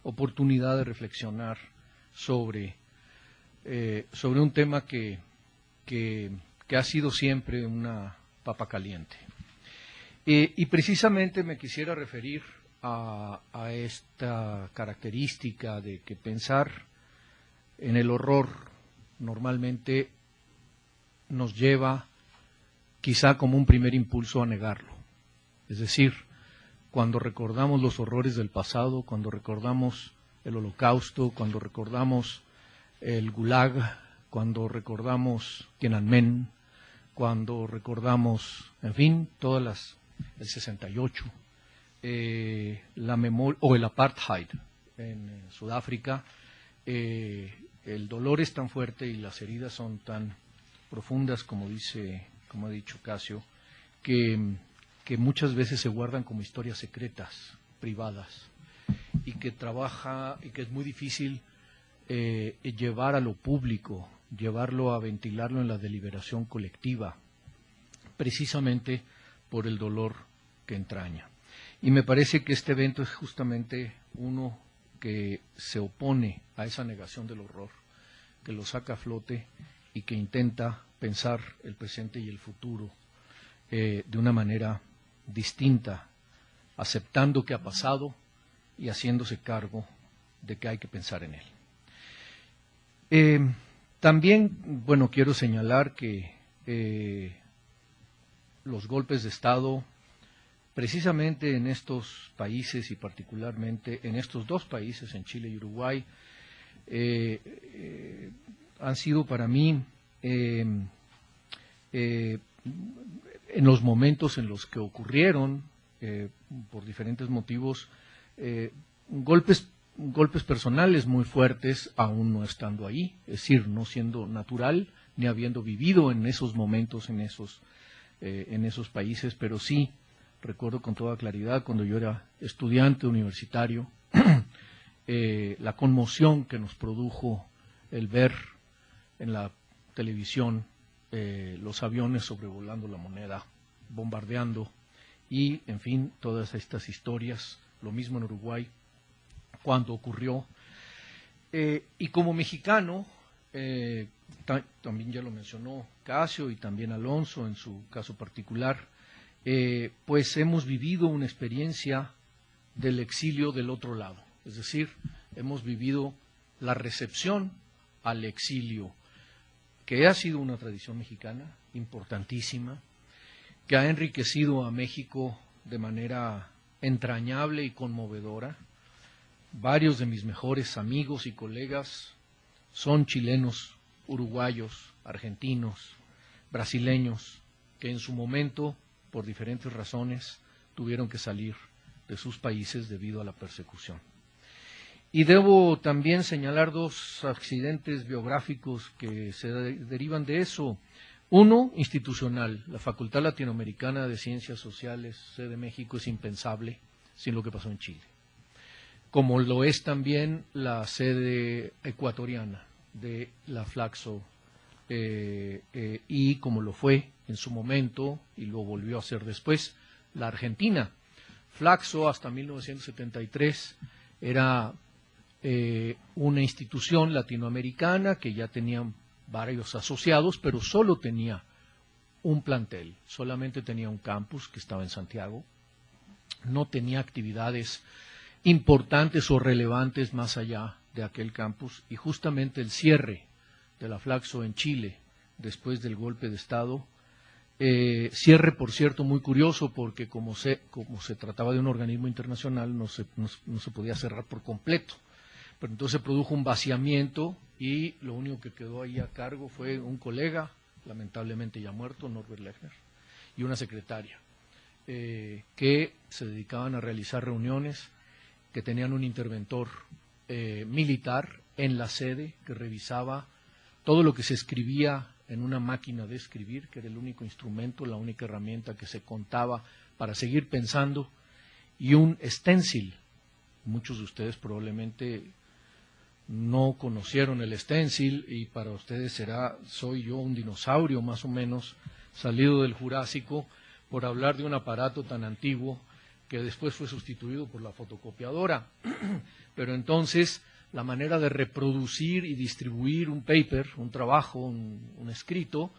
oportunidad de reflexionar sobre un tema que ha sido siempre una papa caliente. Y precisamente me quisiera referir a esta característica de que pensar en el horror normalmente nos lleva quizá como un primer impulso a negarlo. Es decir, cuando recordamos los horrores del pasado, cuando recordamos el Holocausto, cuando recordamos el Gulag, cuando recordamos Tiananmen, cuando recordamos, en fin, el 68, la memoria o el apartheid en Sudáfrica, el dolor es tan fuerte y las heridas son tan profundas, como ha dicho Casio, que muchas veces se guardan como historias secretas, privadas, y que es muy difícil llevar a lo público, llevarlo a ventilarlo en la deliberación colectiva, precisamente por el dolor que entraña. Y me parece que este evento es justamente uno que se opone a esa negación del horror, que lo saca a flote y que intenta pensar el presente y el futuro de una manera distinta, aceptando que ha pasado y haciéndose cargo de que hay que pensar en él. También, bueno, quiero señalar que los golpes de Estado, precisamente en estos países y particularmente en estos dos países, en Chile y Uruguay, han sido para mí, en los momentos en los que ocurrieron, por diferentes motivos, golpes personales muy fuertes, aún no estando ahí, es decir, no siendo natural, ni habiendo vivido en esos momentos, en esos países, pero sí recuerdo con toda claridad cuando yo era estudiante universitario, la conmoción que nos produjo el ver en la televisión los aviones sobrevolando La Moneda, bombardeando, y en fin, todas estas historias, lo mismo en Uruguay, cuando ocurrió. Y como mexicano, también ya lo mencionó Casio y también Alonso en su caso particular, pues hemos vivido una experiencia del exilio del otro lado, es decir, hemos vivido la recepción al exilio, que ha sido una tradición mexicana importantísima, que ha enriquecido a México de manera entrañable y conmovedora. Varios de mis mejores amigos y colegas son chilenos, uruguayos, argentinos, brasileños, que en su momento, por diferentes razones, tuvieron que salir de sus países debido a la persecución. Y debo también señalar dos accidentes biográficos que se derivan de eso. Uno, institucional. La Facultad Latinoamericana de Ciencias Sociales, sede México, es impensable sin lo que pasó en Chile. Como lo es también la sede ecuatoriana de la Flaxo, y como lo fue en su momento, y lo volvió a hacer después, la Argentina. Flaxo hasta 1973 era una institución latinoamericana que ya tenía varios asociados, pero solo tenía un plantel, solamente tenía un campus que estaba en Santiago, no tenía actividades importantes o relevantes más allá de aquel campus, y justamente el cierre de la Flaxo en Chile después del golpe de Estado, cierre por cierto muy curioso porque como se trataba de un organismo internacional no se podía cerrar por completo, pero entonces se produjo un vaciamiento y lo único que quedó ahí a cargo fue un colega, lamentablemente ya muerto, Norbert Lechner, y una secretaria, que se dedicaban a realizar reuniones, que tenían un interventor militar en la sede que revisaba todo lo que se escribía en una máquina de escribir, que era el único instrumento, la única herramienta que se contaba para seguir pensando, y un stencil. Muchos de ustedes probablemente no conocieron el stencil y para ustedes soy yo un dinosaurio más o menos salido del Jurásico por hablar de un aparato tan antiguo que después fue sustituido por la fotocopiadora. Pero entonces la manera de reproducir y distribuir un paper, un trabajo, un escrito,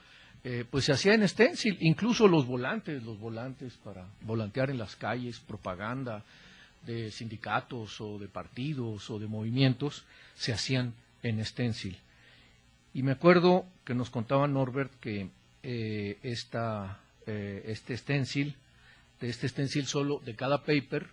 pues se hacía en stencil, incluso los volantes para volantear en las calles, propaganda de sindicatos o de partidos o de movimientos, se hacían en stencil. Y me acuerdo que nos contaba Norbert que este stencil solo de cada paper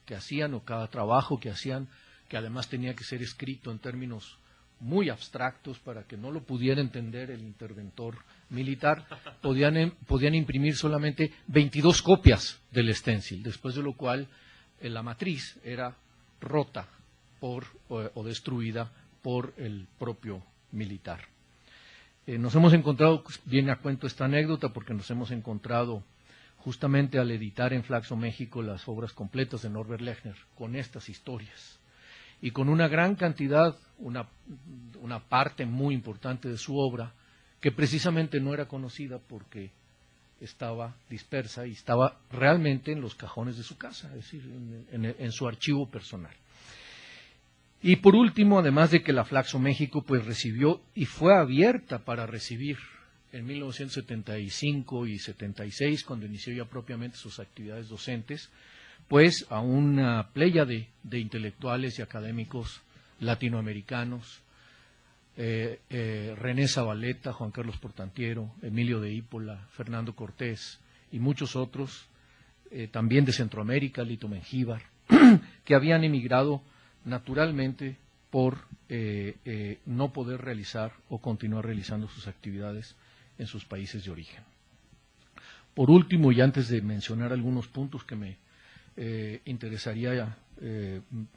que hacían o cada trabajo que hacían, que además tenía que ser escrito en términos muy abstractos para que no lo pudiera entender el interventor militar, podían imprimir solamente 22 copias del stencil, después de lo cual la matriz era rota o destruida por el propio militar. Nos hemos encontrado, viene a cuento esta anécdota, porque nos hemos encontrado justamente al editar en Flaxo México las obras completas de Norbert Lechner, con estas historias, y con una gran cantidad, una parte muy importante de su obra, que precisamente no era conocida porque estaba dispersa y estaba realmente en los cajones de su casa, es decir, en su archivo personal. Y por último, además de que la Flaxo México pues recibió y fue abierta para recibir en 1975 y 76, cuando inició ya propiamente sus actividades docentes, pues a una pléyade de intelectuales y académicos latinoamericanos, René Zabaleta, Juan Carlos Portantiero, Emilio de Ípola, Fernando Cortés y muchos otros, también de Centroamérica, Lito Mengíbar, que habían emigrado naturalmente por no poder realizar o continuar realizando sus actividades en sus países de origen. Por último, y antes de mencionar algunos puntos que me interesaría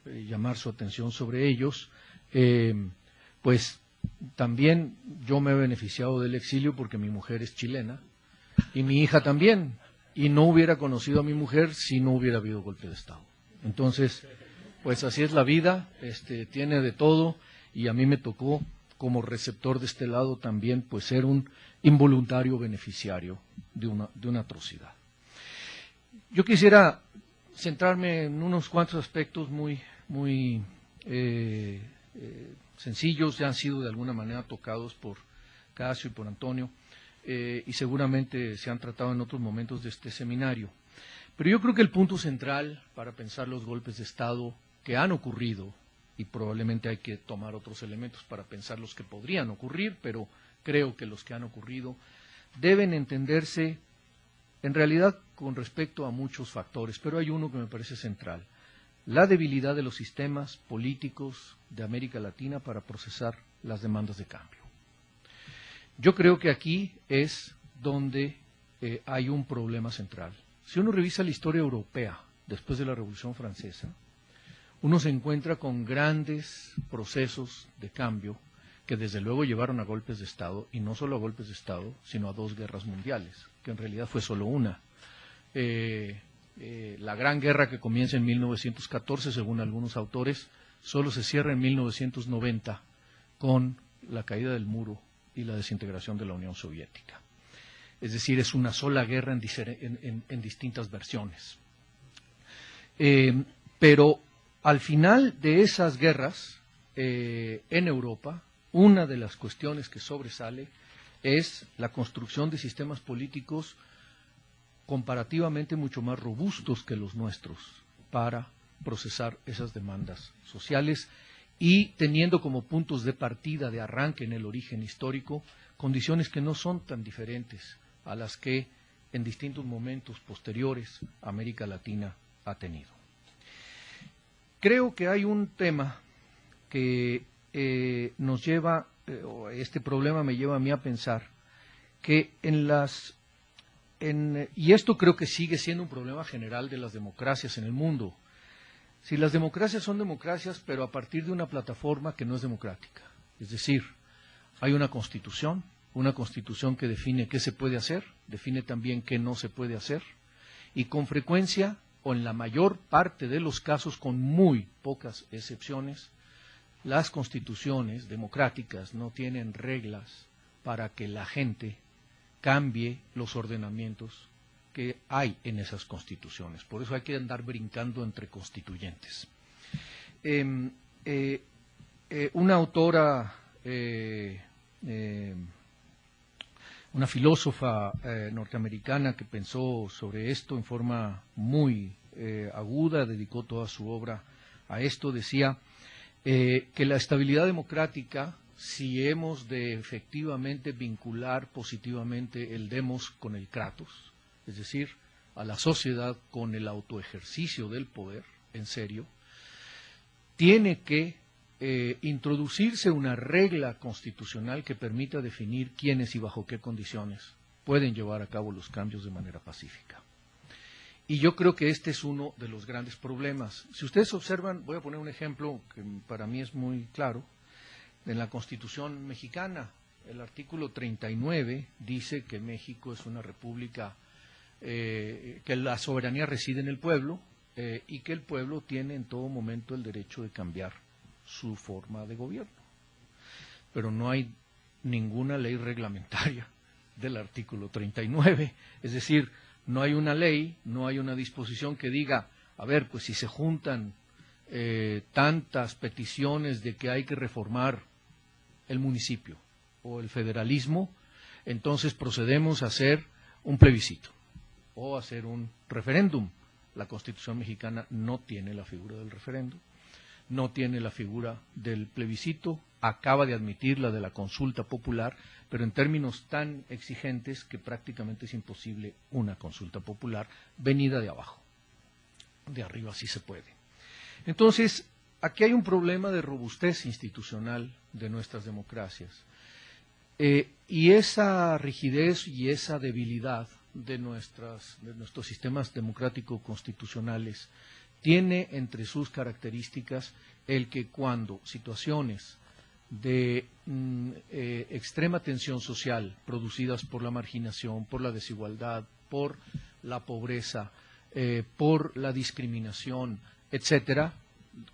llamar su atención sobre ellos, pues también yo me he beneficiado del exilio porque mi mujer es chilena y mi hija también, y no hubiera conocido a mi mujer si no hubiera habido golpe de Estado. Entonces, pues así es la vida, tiene de todo, y a mí me tocó como receptor de este lado también pues ser un involuntario beneficiario de una atrocidad. Yo quisiera centrarme en unos cuantos aspectos muy sencillos, ya han sido de alguna manera tocados por Ocasio y por Antonio, y seguramente se han tratado en otros momentos de este seminario. Pero yo creo que el punto central para pensar los golpes de Estado que han ocurrido, y probablemente hay que tomar otros elementos para pensar los que podrían ocurrir, pero creo que los que han ocurrido deben entenderse en realidad con respecto a muchos factores, pero hay uno que me parece central: la debilidad de los sistemas políticos de América Latina para procesar las demandas de cambio. Yo creo que aquí es donde hay un problema central. Si uno revisa la historia europea después de la Revolución Francesa, uno se encuentra con grandes procesos de cambio que desde luego llevaron a golpes de Estado, y no solo a golpes de Estado, sino a 2 guerras mundiales, que en realidad fue solo una. La Gran Guerra, que comienza en 1914, según algunos autores, solo se cierra en 1990 con la caída del muro y la desintegración de la Unión Soviética. Es decir, es una sola guerra en distintas versiones. Pero al final de esas guerras, en Europa, una de las cuestiones que sobresale es la construcción de sistemas políticos comparativamente mucho más robustos que los nuestros para procesar esas demandas sociales, y teniendo como puntos de partida, de arranque en el origen histórico, condiciones que no son tan diferentes a las que en distintos momentos posteriores América Latina ha tenido. Creo que hay un tema que nos lleva, este problema me lleva a mí a pensar que y esto creo que sigue siendo un problema general de las democracias en el mundo. Si las democracias son democracias, pero a partir de una plataforma que no es democrática. Es decir, hay una constitución que define qué se puede hacer, define también qué no se puede hacer, y con frecuencia, o en la mayor parte de los casos, con muy pocas excepciones, las constituciones democráticas no tienen reglas para que la gente cambie los ordenamientos que hay en esas constituciones. Por eso hay que andar brincando entre constituyentes. Una autora, una filósofa norteamericana que pensó sobre esto en forma muy aguda, dedicó toda su obra a esto, decía que la estabilidad democrática, si hemos de efectivamente vincular positivamente el demos con el kratos, es decir, a la sociedad con el autoejercicio del poder, en serio, tiene que introducirse una regla constitucional que permita definir quiénes y bajo qué condiciones pueden llevar a cabo los cambios de manera pacífica. Y yo creo que este es uno de los grandes problemas. Si ustedes observan, voy a poner un ejemplo que para mí es muy claro. En la Constitución mexicana, el artículo 39 dice que México es una república, que la soberanía reside en el pueblo, y que el pueblo tiene en todo momento el derecho de cambiar su forma de gobierno. Pero no hay ninguna ley reglamentaria del artículo 39, es decir, no hay una ley, no hay una disposición que diga, a ver, pues si se juntan tantas peticiones de que hay que reformar el municipio o el federalismo, entonces procedemos a hacer un plebiscito o a hacer un referéndum. La Constitución mexicana no tiene la figura del referéndum, no tiene la figura del plebiscito, acaba de admitir la de la consulta popular, pero en términos tan exigentes que prácticamente es imposible una consulta popular venida de abajo. De arriba sí se puede. Entonces, aquí hay un problema de robustez institucional de nuestras democracias. Y esa rigidez y esa debilidad de nuestros sistemas democráticos constitucionales tiene entre sus características el que cuando situaciones de extrema tensión social producidas por la marginación, por la desigualdad, por la pobreza, por la discriminación, etcétera,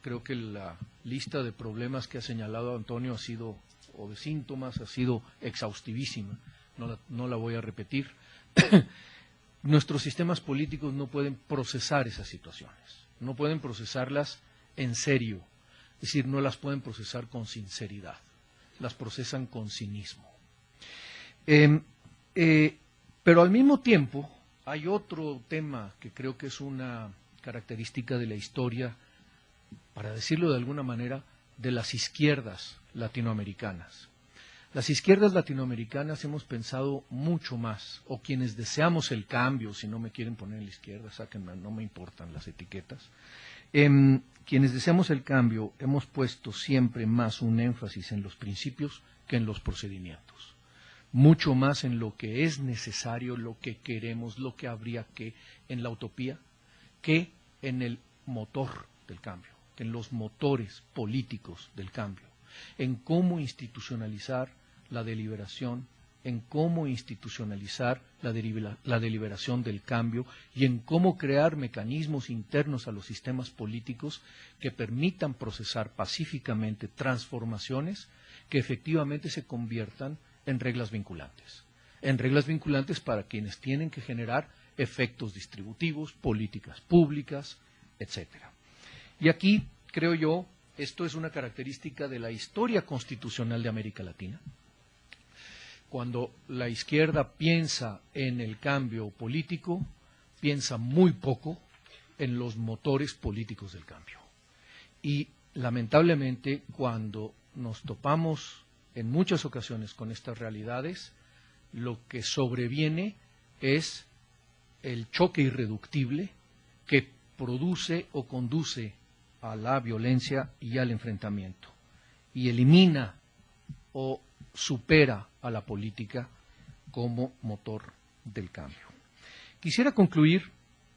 creo que la lista de problemas que ha señalado Antonio ha sido, o de síntomas, ha sido exhaustivísima, no la voy a repetir. Nuestros sistemas políticos no pueden procesar esas situaciones, no pueden procesarlas en serio, es decir, no las pueden procesar con sinceridad, las procesan con cinismo. Pero al mismo tiempo hay otro tema que creo que es una característica de la historia, para decirlo de alguna manera, de las izquierdas latinoamericanas. Las izquierdas latinoamericanas hemos pensado mucho más, o quienes deseamos el cambio, si no me quieren poner en la izquierda, sáquenme, no me importan las etiquetas. Quienes deseamos el cambio hemos puesto siempre más un énfasis en los principios que en los procedimientos. Mucho más en lo que es necesario, lo que queremos, lo que habría que, en la utopía, que en el motor del cambio, que en los motores políticos del cambio, en cómo institucionalizar la deliberación, en cómo institucionalizar la deliberación del cambio y en cómo crear mecanismos internos a los sistemas políticos que permitan procesar pacíficamente transformaciones que efectivamente se conviertan en reglas vinculantes para quienes tienen que generar efectos distributivos, políticas públicas, etcétera. Y aquí, creo yo, esto es una característica de la historia constitucional de América Latina. Cuando la izquierda piensa en el cambio político, piensa muy poco en los motores políticos del cambio. Y lamentablemente, cuando nos topamos en muchas ocasiones con estas realidades, lo que sobreviene es el choque irreductible que produce o conduce a la violencia y al enfrentamiento, y elimina o supera a la política como motor del cambio. Quisiera concluir,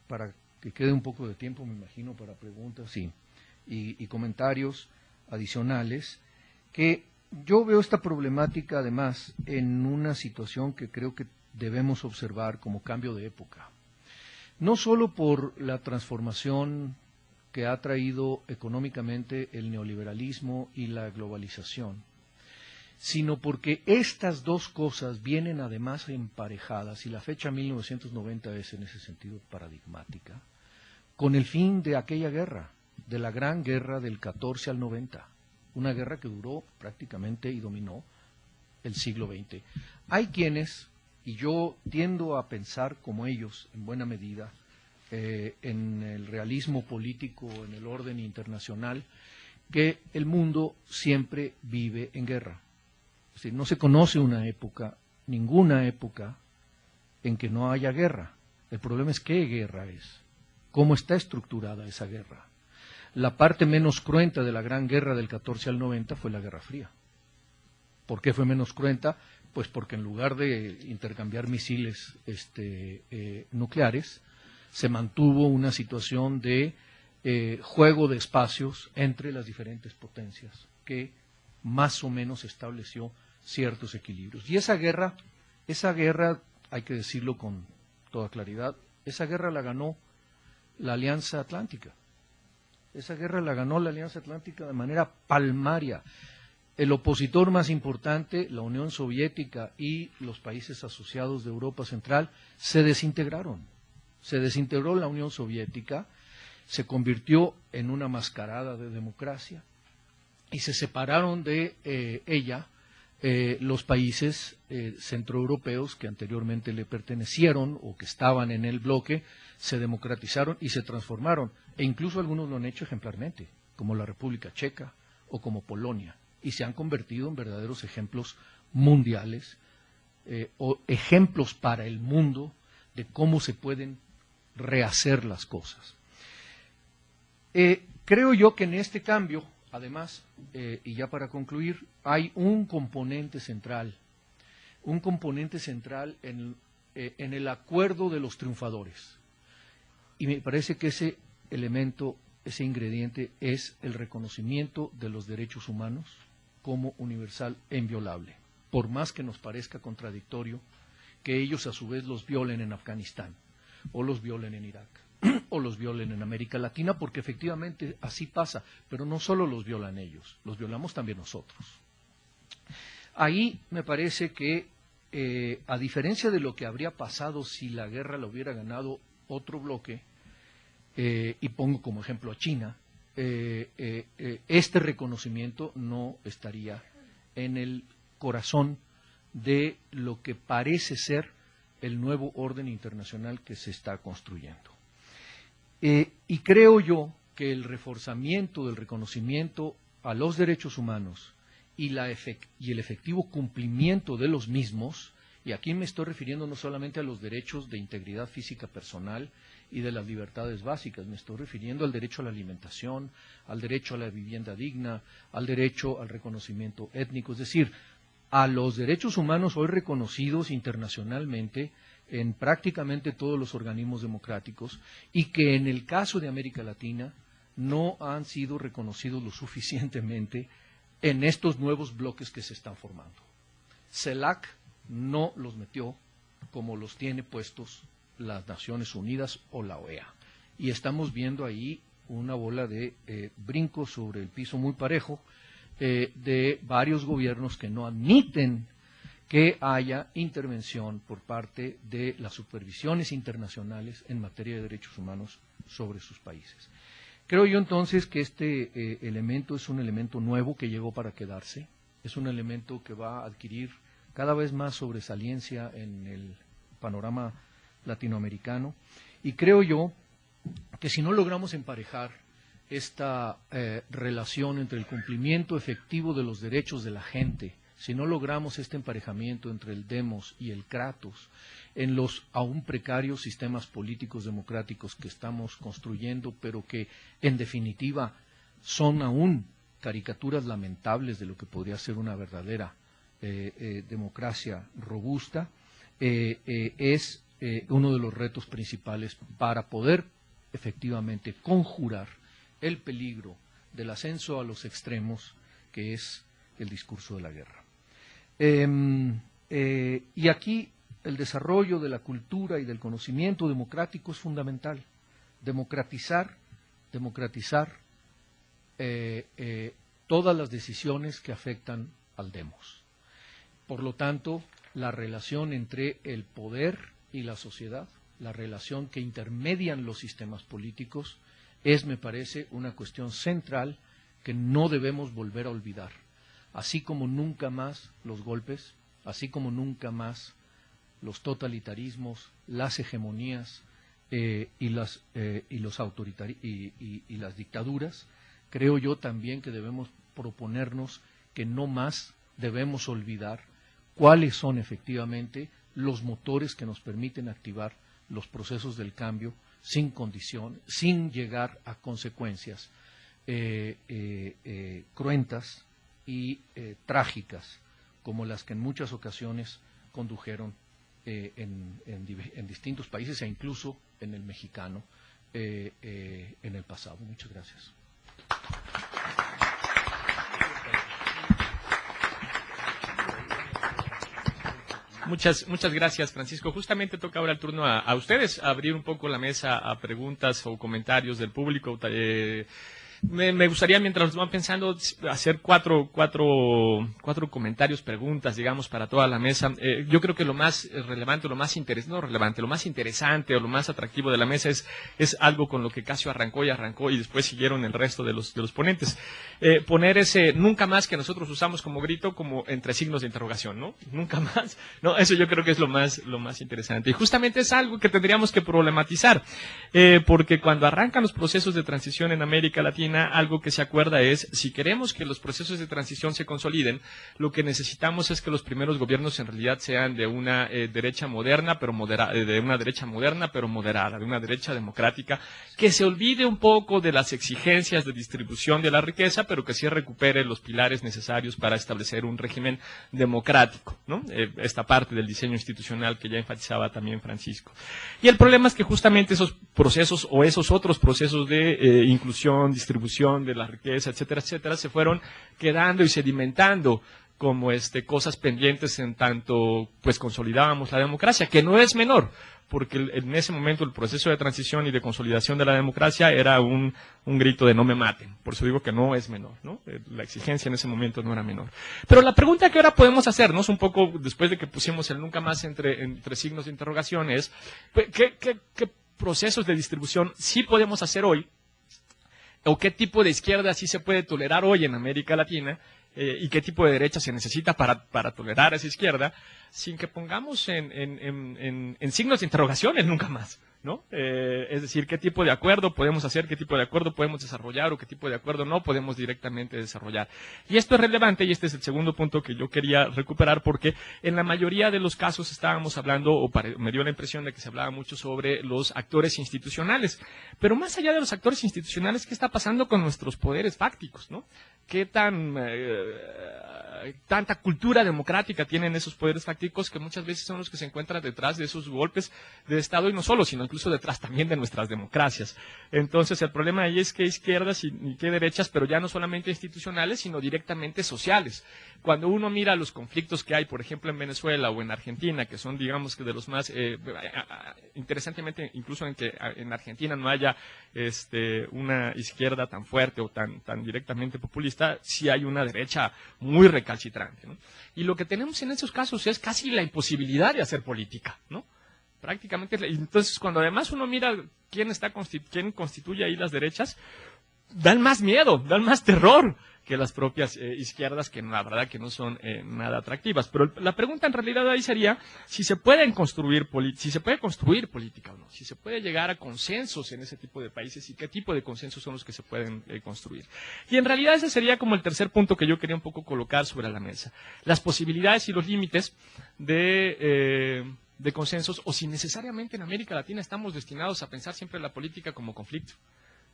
para que quede un poco de tiempo, me imagino, para preguntas y comentarios adicionales, que yo veo esta problemática además en una situación que creo que debemos observar como cambio de época. No solo por la transformación que ha traído económicamente el neoliberalismo y la globalización, sino porque estas dos cosas vienen además emparejadas, y la fecha 1990 es en ese sentido paradigmática, con el fin de aquella guerra, de la gran guerra del 14 al 90, una guerra que duró prácticamente y dominó el siglo XX. Hay quienes, y yo tiendo a pensar como ellos en buena medida, en el realismo político, en el orden internacional, que el mundo siempre vive en guerra. Es decir, no se conoce una época, ninguna época, en que no haya guerra. El problema es qué guerra es, cómo está estructurada esa guerra. La parte menos cruenta de la gran guerra del 14 al 90 fue la Guerra Fría. ¿Por qué fue menos cruenta? Pues porque en lugar de intercambiar misiles nucleares, se mantuvo una situación de juego de espacios entre las diferentes potencias que más o menos estableció ciertos equilibrios. Y esa guerra, hay que decirlo con toda claridad, esa guerra la ganó la Alianza Atlántica. Esa guerra la ganó la Alianza Atlántica de manera palmaria. El opositor más importante, la Unión Soviética y los países asociados de Europa Central, se desintegraron. Se desintegró la Unión Soviética, se convirtió en una mascarada de democracia y se separaron de ella los países centroeuropeos que anteriormente le pertenecieron o que estaban en el bloque, se democratizaron y se transformaron, e incluso algunos lo han hecho ejemplarmente, como la República Checa o como Polonia, y se han convertido en verdaderos ejemplos mundiales o ejemplos para el mundo de cómo se pueden rehacer las cosas. Creo yo que en este cambio, además, y ya para concluir, hay un componente central en el acuerdo de los triunfadores. Y me parece que ese elemento, ese ingrediente, es el reconocimiento de los derechos humanos como universal e inviolable, por más que nos parezca contradictorio que ellos a su vez los violen en Afganistán, o los violen en Irak, o los violen en América Latina, porque efectivamente así pasa, pero no solo los violan ellos, los violamos también nosotros. Ahí me parece que, a diferencia de lo que habría pasado si la guerra la hubiera ganado otro bloque, y pongo como ejemplo a China, este reconocimiento no estaría en el corazón de lo que parece ser el nuevo orden internacional que se está construyendo. Y creo yo que el reforzamiento del reconocimiento a los derechos humanos y el efectivo cumplimiento de los mismos, y aquí me estoy refiriendo no solamente a los derechos de integridad física personal y de las libertades básicas, me estoy refiriendo al derecho a la alimentación, al derecho a la vivienda digna, al derecho al reconocimiento étnico, es decir, a los derechos humanos hoy reconocidos internacionalmente en prácticamente todos los organismos democráticos y que en el caso de América Latina no han sido reconocidos lo suficientemente en estos nuevos bloques que se están formando. CELAC no los metió como los tiene puestos las Naciones Unidas o la OEA. Y estamos viendo ahí una bola de brinco sobre el piso muy parejo de varios gobiernos que no admiten que haya intervención por parte de las supervisiones internacionales en materia de derechos humanos sobre sus países. Creo yo entonces que este elemento es un elemento nuevo que llegó para quedarse, es un elemento que va a adquirir cada vez más sobresaliencia en el panorama latinoamericano, y creo yo que si no logramos emparejar esta relación entre el cumplimiento efectivo de los derechos de la gente, si no logramos este emparejamiento entre el demos y el kratos en los aún precarios sistemas políticos democráticos que estamos construyendo, pero que en definitiva son aún caricaturas lamentables de lo que podría ser una verdadera democracia robusta, es uno de los retos principales para poder efectivamente conjurar el peligro del ascenso a los extremos, que es el discurso de la guerra. Y aquí el desarrollo de la cultura y del conocimiento democrático es fundamental. Democratizar todas las decisiones que afectan al demos. Por lo tanto, la relación entre el poder y la sociedad, la relación que intermedian los sistemas políticos, es, me parece, una cuestión central que no debemos volver a olvidar. Así como nunca más los golpes, así como nunca más los totalitarismos, las hegemonías y las dictaduras, creo yo también que debemos proponernos que no más debemos olvidar cuáles son efectivamente los motores que nos permiten activar los procesos del cambio sin condición, sin llegar a consecuencias cruentas y trágicas, como las que en muchas ocasiones condujeron en distintos países e incluso en el mexicano en el pasado. Muchas gracias. Muchas gracias, Francisco. Justamente toca ahora el turno a ustedes, a abrir un poco la mesa a preguntas o comentarios del público. Me gustaría, mientras van pensando, hacer cuatro comentarios, preguntas, digamos, para toda la mesa. Yo creo que lo más relevante, lo más interesante o lo más atractivo de la mesa es algo con lo que Casio arrancó y después siguieron el resto de los ponentes. Poner ese nunca más que nosotros usamos como grito, como entre signos de interrogación, ¿no? Nunca más. No, eso yo creo que es lo más interesante. Y justamente es algo que tendríamos que problematizar, porque cuando arrancan los procesos de transición en América Latina, algo que se acuerda es, si queremos que los procesos de transición se consoliden, lo que necesitamos es que los primeros gobiernos en realidad sean de una derecha moderna, pero moderada, de una derecha democrática, que se olvide un poco de las exigencias de distribución de la riqueza, pero que sí recupere los pilares necesarios para establecer un régimen democrático, ¿no? Esta parte del diseño institucional que ya enfatizaba también Francisco. Y el problema es que justamente esos procesos o esos otros procesos de inclusión, distribución de la riqueza, etcétera, etcétera, se fueron quedando y sedimentando como cosas pendientes en tanto pues consolidábamos la democracia, que no es menor, porque en ese momento el proceso de transición y de consolidación de la democracia era un grito de no me maten. Por eso digo que no es menor, ¿no? La exigencia en ese momento no era menor. Pero la pregunta que ahora podemos hacernos, un poco después de que pusimos el nunca más entre signos de interrogación, es ¿qué procesos de distribución sí podemos hacer hoy? ¿O qué tipo de izquierda sí se puede tolerar hoy en América Latina? y qué tipo de derecha se necesita para tolerar a esa izquierda, sin que pongamos en signos de interrogaciones nunca más, ¿no? Es decir, qué tipo de acuerdo podemos hacer, qué tipo de acuerdo podemos desarrollar o qué tipo de acuerdo no podemos directamente desarrollar. Y esto es relevante, y este es el segundo punto que yo quería recuperar, porque en la mayoría de los casos estábamos hablando, me dio la impresión de que se hablaba mucho sobre los actores institucionales. Pero más allá de los actores institucionales, ¿qué está pasando con nuestros poderes fácticos, ¿no? ¿Qué tanta cultura democrática tienen esos poderes fácticos que muchas veces son los que se encuentran detrás de esos golpes de Estado, y no solo, sino incluso detrás también de nuestras democracias? Entonces el problema ahí es que hay izquierdas y que derechas, pero ya no solamente institucionales, sino directamente sociales. Cuando uno mira los conflictos que hay, por ejemplo, en Venezuela o en Argentina, que son, digamos, que de los más, interesantemente, incluso en que en Argentina no haya una izquierda tan fuerte o tan directamente populista, sí hay una derecha muy recalcitrante, ¿no? Y lo que tenemos en esos casos es casi la imposibilidad de hacer política, ¿no? Prácticamente, entonces cuando además uno mira quién constituye ahí las derechas, dan más miedo, dan más terror que las propias izquierdas, que la verdad que no son nada atractivas. Pero la pregunta en realidad ahí sería si se puede construir política o no, si se puede llegar a consensos en ese tipo de países y qué tipo de consensos son los que se pueden construir. Y en realidad ese sería como el tercer punto que yo quería un poco colocar sobre la mesa. Las posibilidades y los límites de consensos, o si necesariamente en América Latina estamos destinados a pensar siempre la política como conflicto,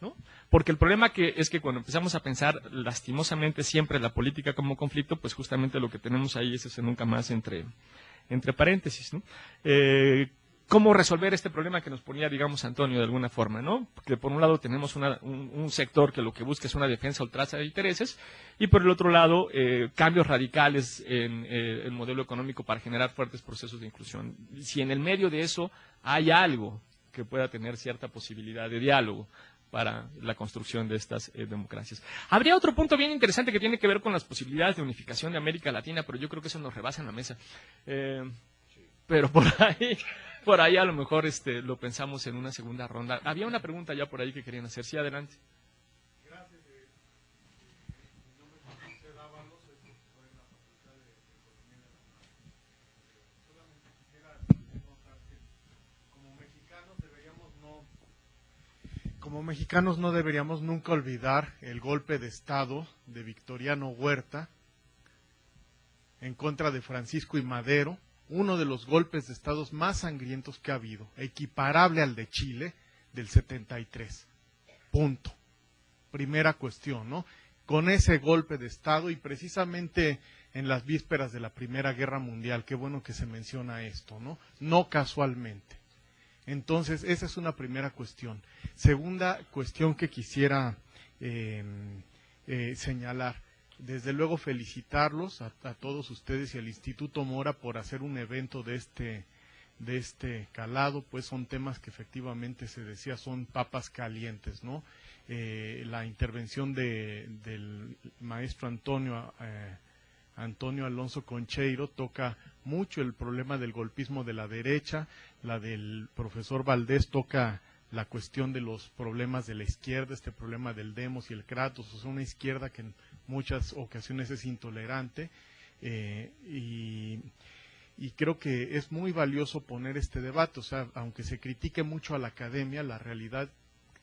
¿no? Porque el problema es que cuando empezamos a pensar lastimosamente siempre la política como conflicto, pues justamente lo que tenemos ahí es ese nunca más entre paréntesis, ¿no? ¿Cómo resolver este problema que nos ponía, digamos, Antonio, de alguna forma, ¿no? Porque por un lado tenemos un sector que lo que busca es una defensa ultranza de intereses, y por el otro lado cambios radicales en el modelo económico para generar fuertes procesos de inclusión. Si en el medio de eso hay algo que pueda tener cierta posibilidad de diálogo para la construcción de estas democracias. Habría otro punto bien interesante que tiene que ver con las posibilidades de unificación de América Latina, pero yo creo que eso nos rebasa en la mesa. Pero por ahí a lo mejor lo pensamos en una segunda ronda. Había una pregunta ya por ahí que querían hacer. Sí, adelante. Gracias. Mi nombre es José Dávalos, soy profesor en la Facultad de Economía de la UNAM. Solamente quisiera notar que como mexicanos no deberíamos nunca olvidar el golpe de Estado de Victoriano Huerta en contra de Francisco I. Madero, uno de los golpes de Estado más sangrientos que ha habido, equiparable al de Chile del 73. Punto. Primera cuestión, ¿no? Con ese golpe de Estado, y precisamente en las vísperas de la Primera Guerra Mundial, qué bueno que se menciona esto, ¿no? No casualmente. Entonces, esa es una primera cuestión. Segunda cuestión que quisiera señalar. Desde luego felicitarlos a todos ustedes y al Instituto Mora por hacer un evento de este calado, pues son temas que efectivamente se decía son papas calientes, ¿no? La intervención del maestro Antonio Alonso Concheiro toca mucho el problema del golpismo de la derecha, la del profesor Valdés toca la cuestión de los problemas de la izquierda, este problema del demos y el kratos, o sea, una izquierda que en muchas ocasiones es intolerante, y creo que es muy valioso poner este debate. O sea, aunque se critique mucho a la academia, la realidad,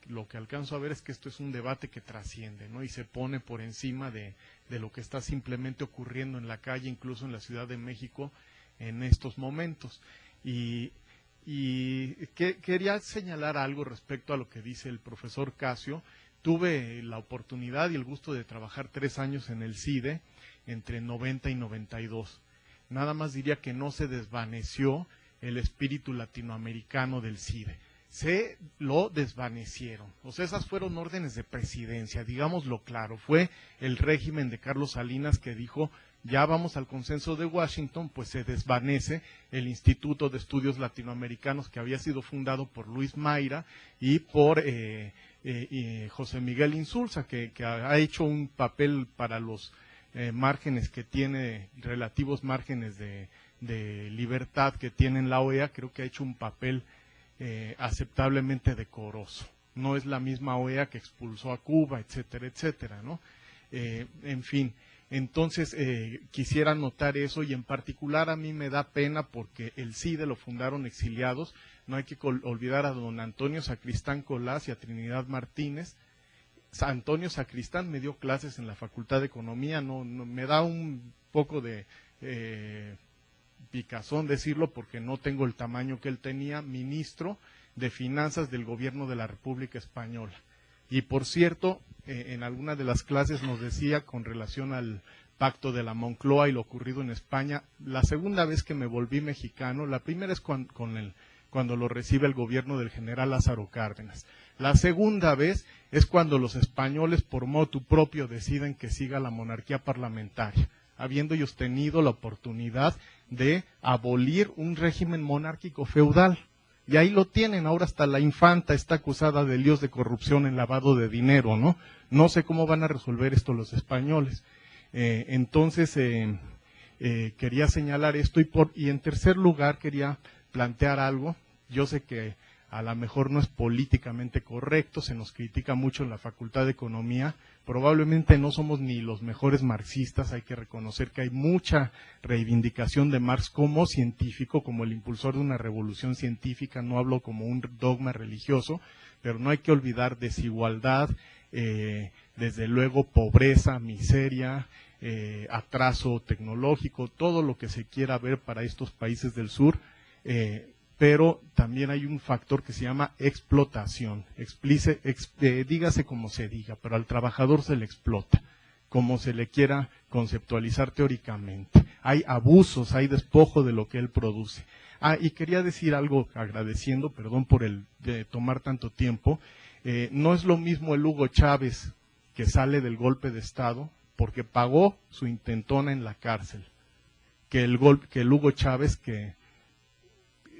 lo que alcanzo a ver es que esto es un debate que trasciende, ¿no? Y se pone por encima de lo que está simplemente ocurriendo en la calle, incluso en la Ciudad de México en estos momentos. Y quería señalar algo respecto a lo que dice el profesor Casio. Tuve la oportunidad y el gusto de trabajar 3 años en el CIDE, entre 90 y 92. Nada más diría que no se desvaneció el espíritu latinoamericano del CIDE. Se lo desvanecieron. O sea, esas fueron órdenes de presidencia, digámoslo claro. Fue el régimen de Carlos Salinas que dijo, ya vamos al consenso de Washington, pues se desvanece el Instituto de Estudios Latinoamericanos que había sido fundado por Luis Mayra y por José Miguel Insulza, que ha hecho un papel para los márgenes que tiene, relativos márgenes de libertad que tiene en la OEA. Creo que ha hecho un papel aceptablemente decoroso. No es la misma OEA que expulsó a Cuba, etcétera, etcétera, ¿no? En fin, Entonces, quisiera notar eso, y en particular a mí me da pena porque el CIDE lo fundaron exiliados. No hay que olvidar a don Antonio Sacristán Colás y a Trinidad Martínez. Antonio Sacristán me dio clases en la Facultad de Economía, no me da un poco de picazón decirlo porque no tengo el tamaño que él tenía, ministro de Finanzas del Gobierno de la República Española. Y por cierto, en alguna de las clases nos decía con relación al pacto de la Moncloa y lo ocurrido en España, la segunda vez que me volví mexicano, la primera es cuando lo recibe el gobierno del general Lázaro Cárdenas. La segunda vez es cuando los españoles por motu propio deciden que siga la monarquía parlamentaria, habiendo ellos tenido la oportunidad de abolir un régimen monárquico feudal. Y ahí lo tienen, ahora hasta la infanta está acusada de líos de corrupción en lavado de dinero, ¿no? No sé cómo van a resolver esto los españoles. Entonces, quería señalar esto y en tercer lugar quería plantear algo. Yo sé que a lo mejor no es políticamente correcto, se nos critica mucho en la Facultad de Economía, probablemente no somos ni los mejores marxistas, hay que reconocer que hay mucha reivindicación de Marx como científico, como el impulsor de una revolución científica, no hablo como un dogma religioso, pero no hay que olvidar desigualdad, desde luego pobreza, miseria, atraso tecnológico, todo lo que se quiera ver para estos países del sur, pero también hay un factor que se llama explotación. Dígase como se diga, pero al trabajador se le explota, como se le quiera conceptualizar teóricamente. Hay abusos, hay despojo de lo que él produce. Y quería decir algo agradeciendo, perdón por de tomar tanto tiempo, no es lo mismo el Hugo Chávez que sale del golpe de Estado porque pagó su intentona en la cárcel, que el Hugo Chávez que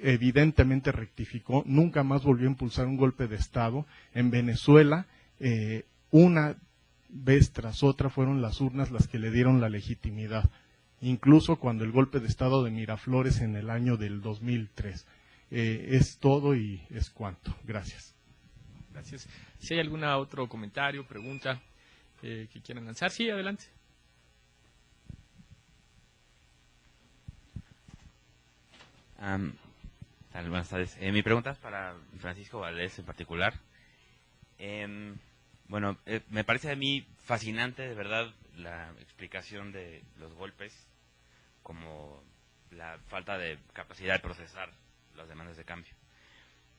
evidentemente rectificó, nunca más volvió a impulsar un golpe de Estado. En Venezuela, una vez tras otra fueron las urnas las que le dieron la legitimidad, incluso cuando el golpe de Estado de Miraflores en el año del 2003. Es todo y es cuanto. Gracias. Gracias. Si hay algún otro comentario, pregunta que quieran lanzar, sí, adelante. Buenas tardes. Mi pregunta es para Francisco Valdés en particular. Me parece a mí fascinante, de verdad, la explicación de los golpes, como la falta de capacidad de procesar las demandas de cambio.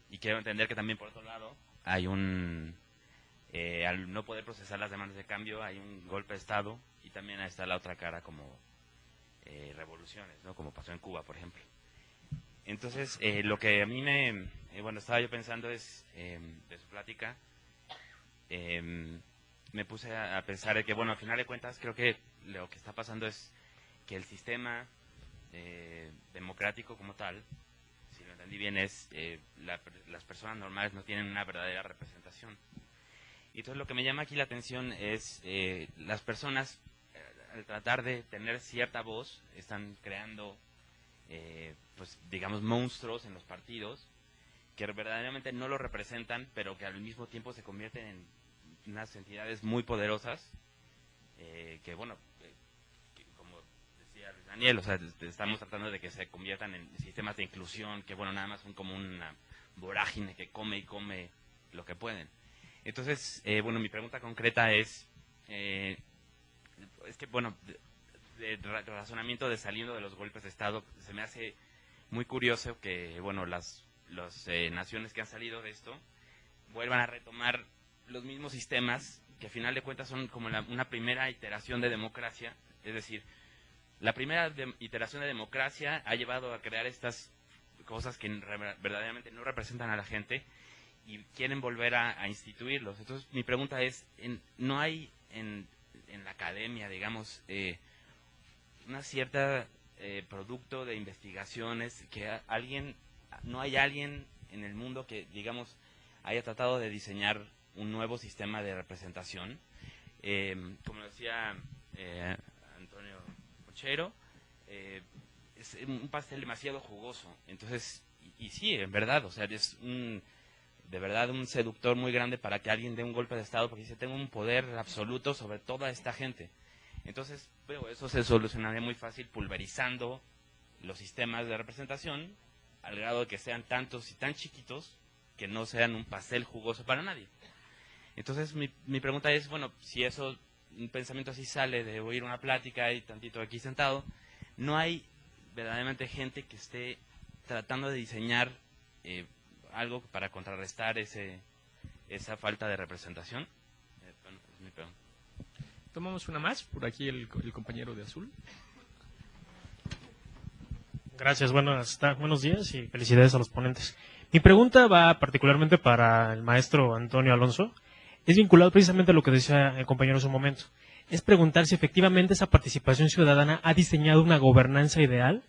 Y quiero entender que también, por otro lado, hay al no poder procesar las demandas de cambio, hay un golpe de Estado, y también está la otra cara como revoluciones, ¿no? Como pasó en Cuba, por ejemplo. Entonces, lo que a mí estaba yo pensando es, de su plática, me puse a pensar de que, al final de cuentas, creo que lo que está pasando es que el sistema democrático como tal, si lo entendí bien, es las personas normales no tienen una verdadera representación. Y entonces lo que me llama aquí la atención es las personas, al tratar de tener cierta voz, están creando digamos, monstruos en los partidos que verdaderamente no lo representan, pero que al mismo tiempo se convierten en unas entidades muy poderosas que como decía Luis Daniel, estamos tratando de que se conviertan en sistemas de inclusión que nada más son como una vorágine que come y come lo que pueden. Entonces, mi pregunta concreta es que de razonamiento de saliendo de los golpes de Estado, se me hace muy curioso que, las naciones que han salido de esto vuelvan a retomar los mismos sistemas que a final de cuentas son como una primera iteración de democracia. Es decir, la primera iteración de democracia ha llevado a crear estas cosas que verdaderamente no representan a la gente y quieren volver a instituirlos. Entonces, mi pregunta es, ¿no hay en la academia, digamos, una cierta producto de investigaciones que no hay alguien en el mundo que, digamos, haya tratado de diseñar un nuevo sistema de representación? Como decía Antonio Ochero, es un pastel demasiado jugoso. Entonces, y sí, en verdad, es de verdad un seductor muy grande para que alguien dé un golpe de Estado, porque dice, tengo un poder absoluto sobre toda esta gente. Entonces, pero eso se solucionaría muy fácil pulverizando los sistemas de representación al grado de que sean tantos y tan chiquitos que no sean un pastel jugoso para nadie. Entonces, mi pregunta es, bueno, si eso, un pensamiento así sale de oír una plática y tantito aquí sentado, ¿no hay verdaderamente gente que esté tratando de diseñar algo para contrarrestar esa falta de representación? Bueno, es mi pregunta. Tomamos una más, por aquí el compañero de azul. Gracias, buenos días y felicidades a los ponentes. Mi pregunta va particularmente para el maestro Antonio Alonso. Es vinculado precisamente a lo que decía el compañero hace un momento. Es preguntar si efectivamente esa participación ciudadana ha diseñado una gobernanza ideal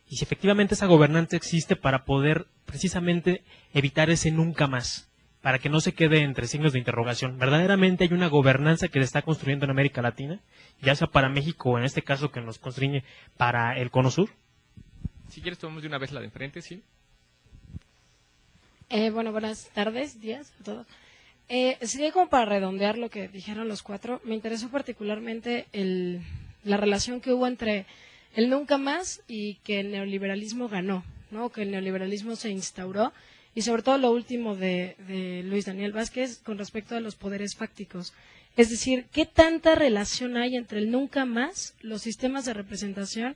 y si efectivamente esa gobernanza existe para poder precisamente evitar ese nunca más, para que no se quede entre signos de interrogación. ¿Verdaderamente hay una gobernanza que se está construyendo en América Latina, ya sea para México o en este caso que nos constriñe para el Cono Sur? Si quieres tomamos de una vez la de enfrente, ¿sí? Bueno, buenas tardes, días a todos. Sería como para redondear lo que dijeron los cuatro. Me interesó particularmente la relación que hubo entre el nunca más y que el neoliberalismo ganó, ¿no? Que el neoliberalismo se instauró y sobre todo lo último de Luis Daniel Vázquez con respecto a los poderes fácticos. Es decir, ¿qué tanta relación hay entre el nunca más, los sistemas de representación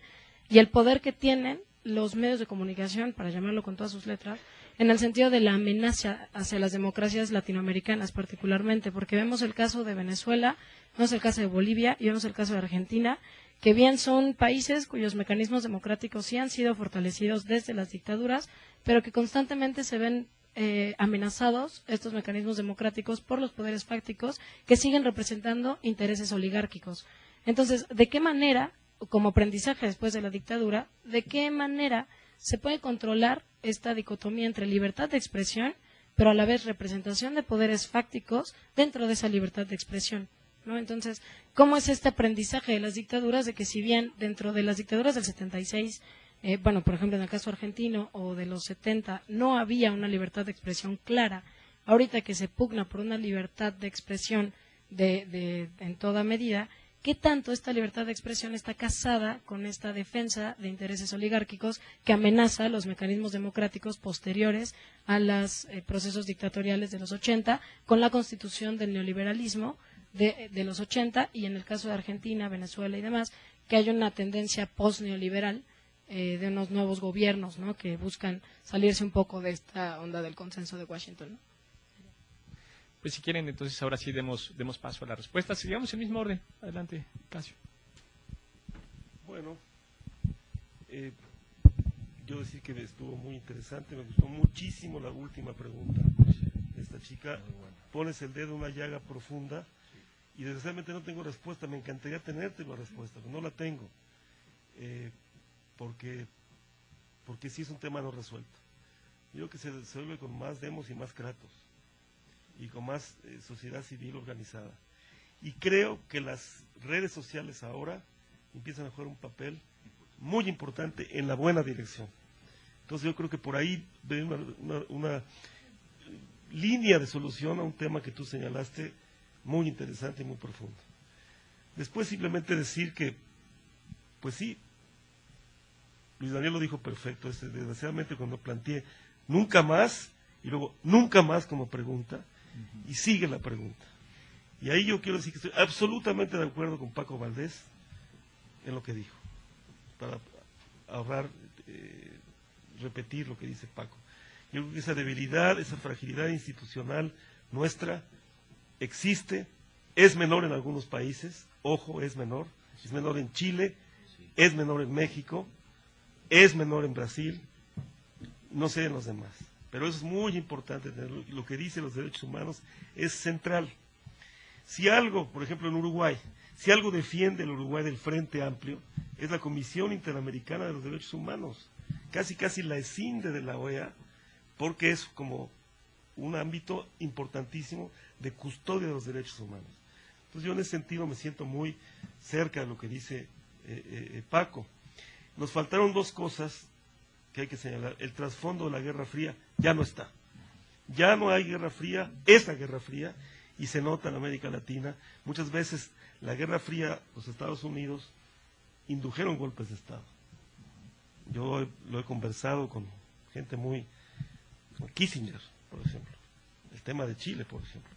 y el poder que tienen los medios de comunicación, para llamarlo con todas sus letras, en el sentido de la amenaza hacia las democracias latinoamericanas particularmente? Porque vemos el caso de Venezuela, vemos el caso de Bolivia y vemos el caso de Argentina, que bien son países cuyos mecanismos democráticos sí han sido fortalecidos desde las dictaduras, pero que constantemente se ven amenazados estos mecanismos democráticos por los poderes fácticos que siguen representando intereses oligárquicos. Entonces, ¿de qué manera, como aprendizaje después de la dictadura, de qué manera se puede controlar esta dicotomía entre libertad de expresión, pero a la vez representación de poderes fácticos dentro de esa libertad de expresión, ¿no? Entonces, ¿cómo es este aprendizaje de las dictaduras de que si bien dentro de las dictaduras del 76, bueno, por ejemplo, en el caso argentino o de los 70, no había una libertad de expresión clara, ahorita que se pugna por una libertad de expresión en toda medida, ¿qué tanto esta libertad de expresión está casada con esta defensa de intereses oligárquicos que amenaza los mecanismos democráticos posteriores a los procesos dictatoriales de los 80, con la constitución del neoliberalismo de los 80 y en el caso de Argentina, Venezuela y demás, que hay una tendencia post-neoliberal de unos nuevos gobiernos, ¿no?, que buscan salirse un poco de esta onda del consenso de Washington, ¿no? Pues si quieren, entonces ahora sí demos paso a la respuesta. Sigamos en el mismo orden. Adelante, Casio. Bueno, yo decir que estuvo muy interesante, me gustó muchísimo la última pregunta. Esta chica, pones el dedo en una llaga profunda y desgraciadamente no tengo respuesta. Me encantaría tenerte la respuesta, pero no la tengo, porque sí es un tema no resuelto. Yo creo que se resuelve con más demos y más kratos y con más sociedad civil organizada. Y creo que las redes sociales ahora empiezan a jugar un papel muy importante en la buena dirección. Entonces yo creo que por ahí ve una línea de solución a un tema que tú señalaste muy interesante y muy profundo. Después simplemente decir que, pues sí, Luis Daniel lo dijo perfecto, desgraciadamente cuando planteé nunca más, y luego nunca más como pregunta, y sigue la pregunta. Y ahí yo quiero decir que estoy absolutamente de acuerdo con Paco Valdés en lo que dijo, para ahorrar repetir lo que dice Paco. Yo creo que esa debilidad, esa fragilidad institucional nuestra existe, es menor en algunos países, ojo, es menor en Chile, es menor en México, es menor en Brasil, no sé en los demás. Pero eso es muy importante, lo que dicen los derechos humanos es central. Si algo, por ejemplo en Uruguay, si algo defiende el Uruguay del Frente Amplio, es la Comisión Interamericana de los Derechos Humanos, casi la escinde de la OEA, porque es como un ámbito importantísimo de custodia de los derechos humanos. Entonces yo en ese sentido me siento muy cerca de lo que dice Paco. Nos faltaron dos cosas que hay que señalar. El trasfondo de la Guerra Fría ya no está. Ya no hay Guerra Fría, es la Guerra Fría, y se nota en América Latina. Muchas veces la Guerra Fría, los Estados Unidos indujeron golpes de Estado. Yo lo he conversado con gente muy... con Kissinger, por ejemplo. El tema de Chile, por ejemplo.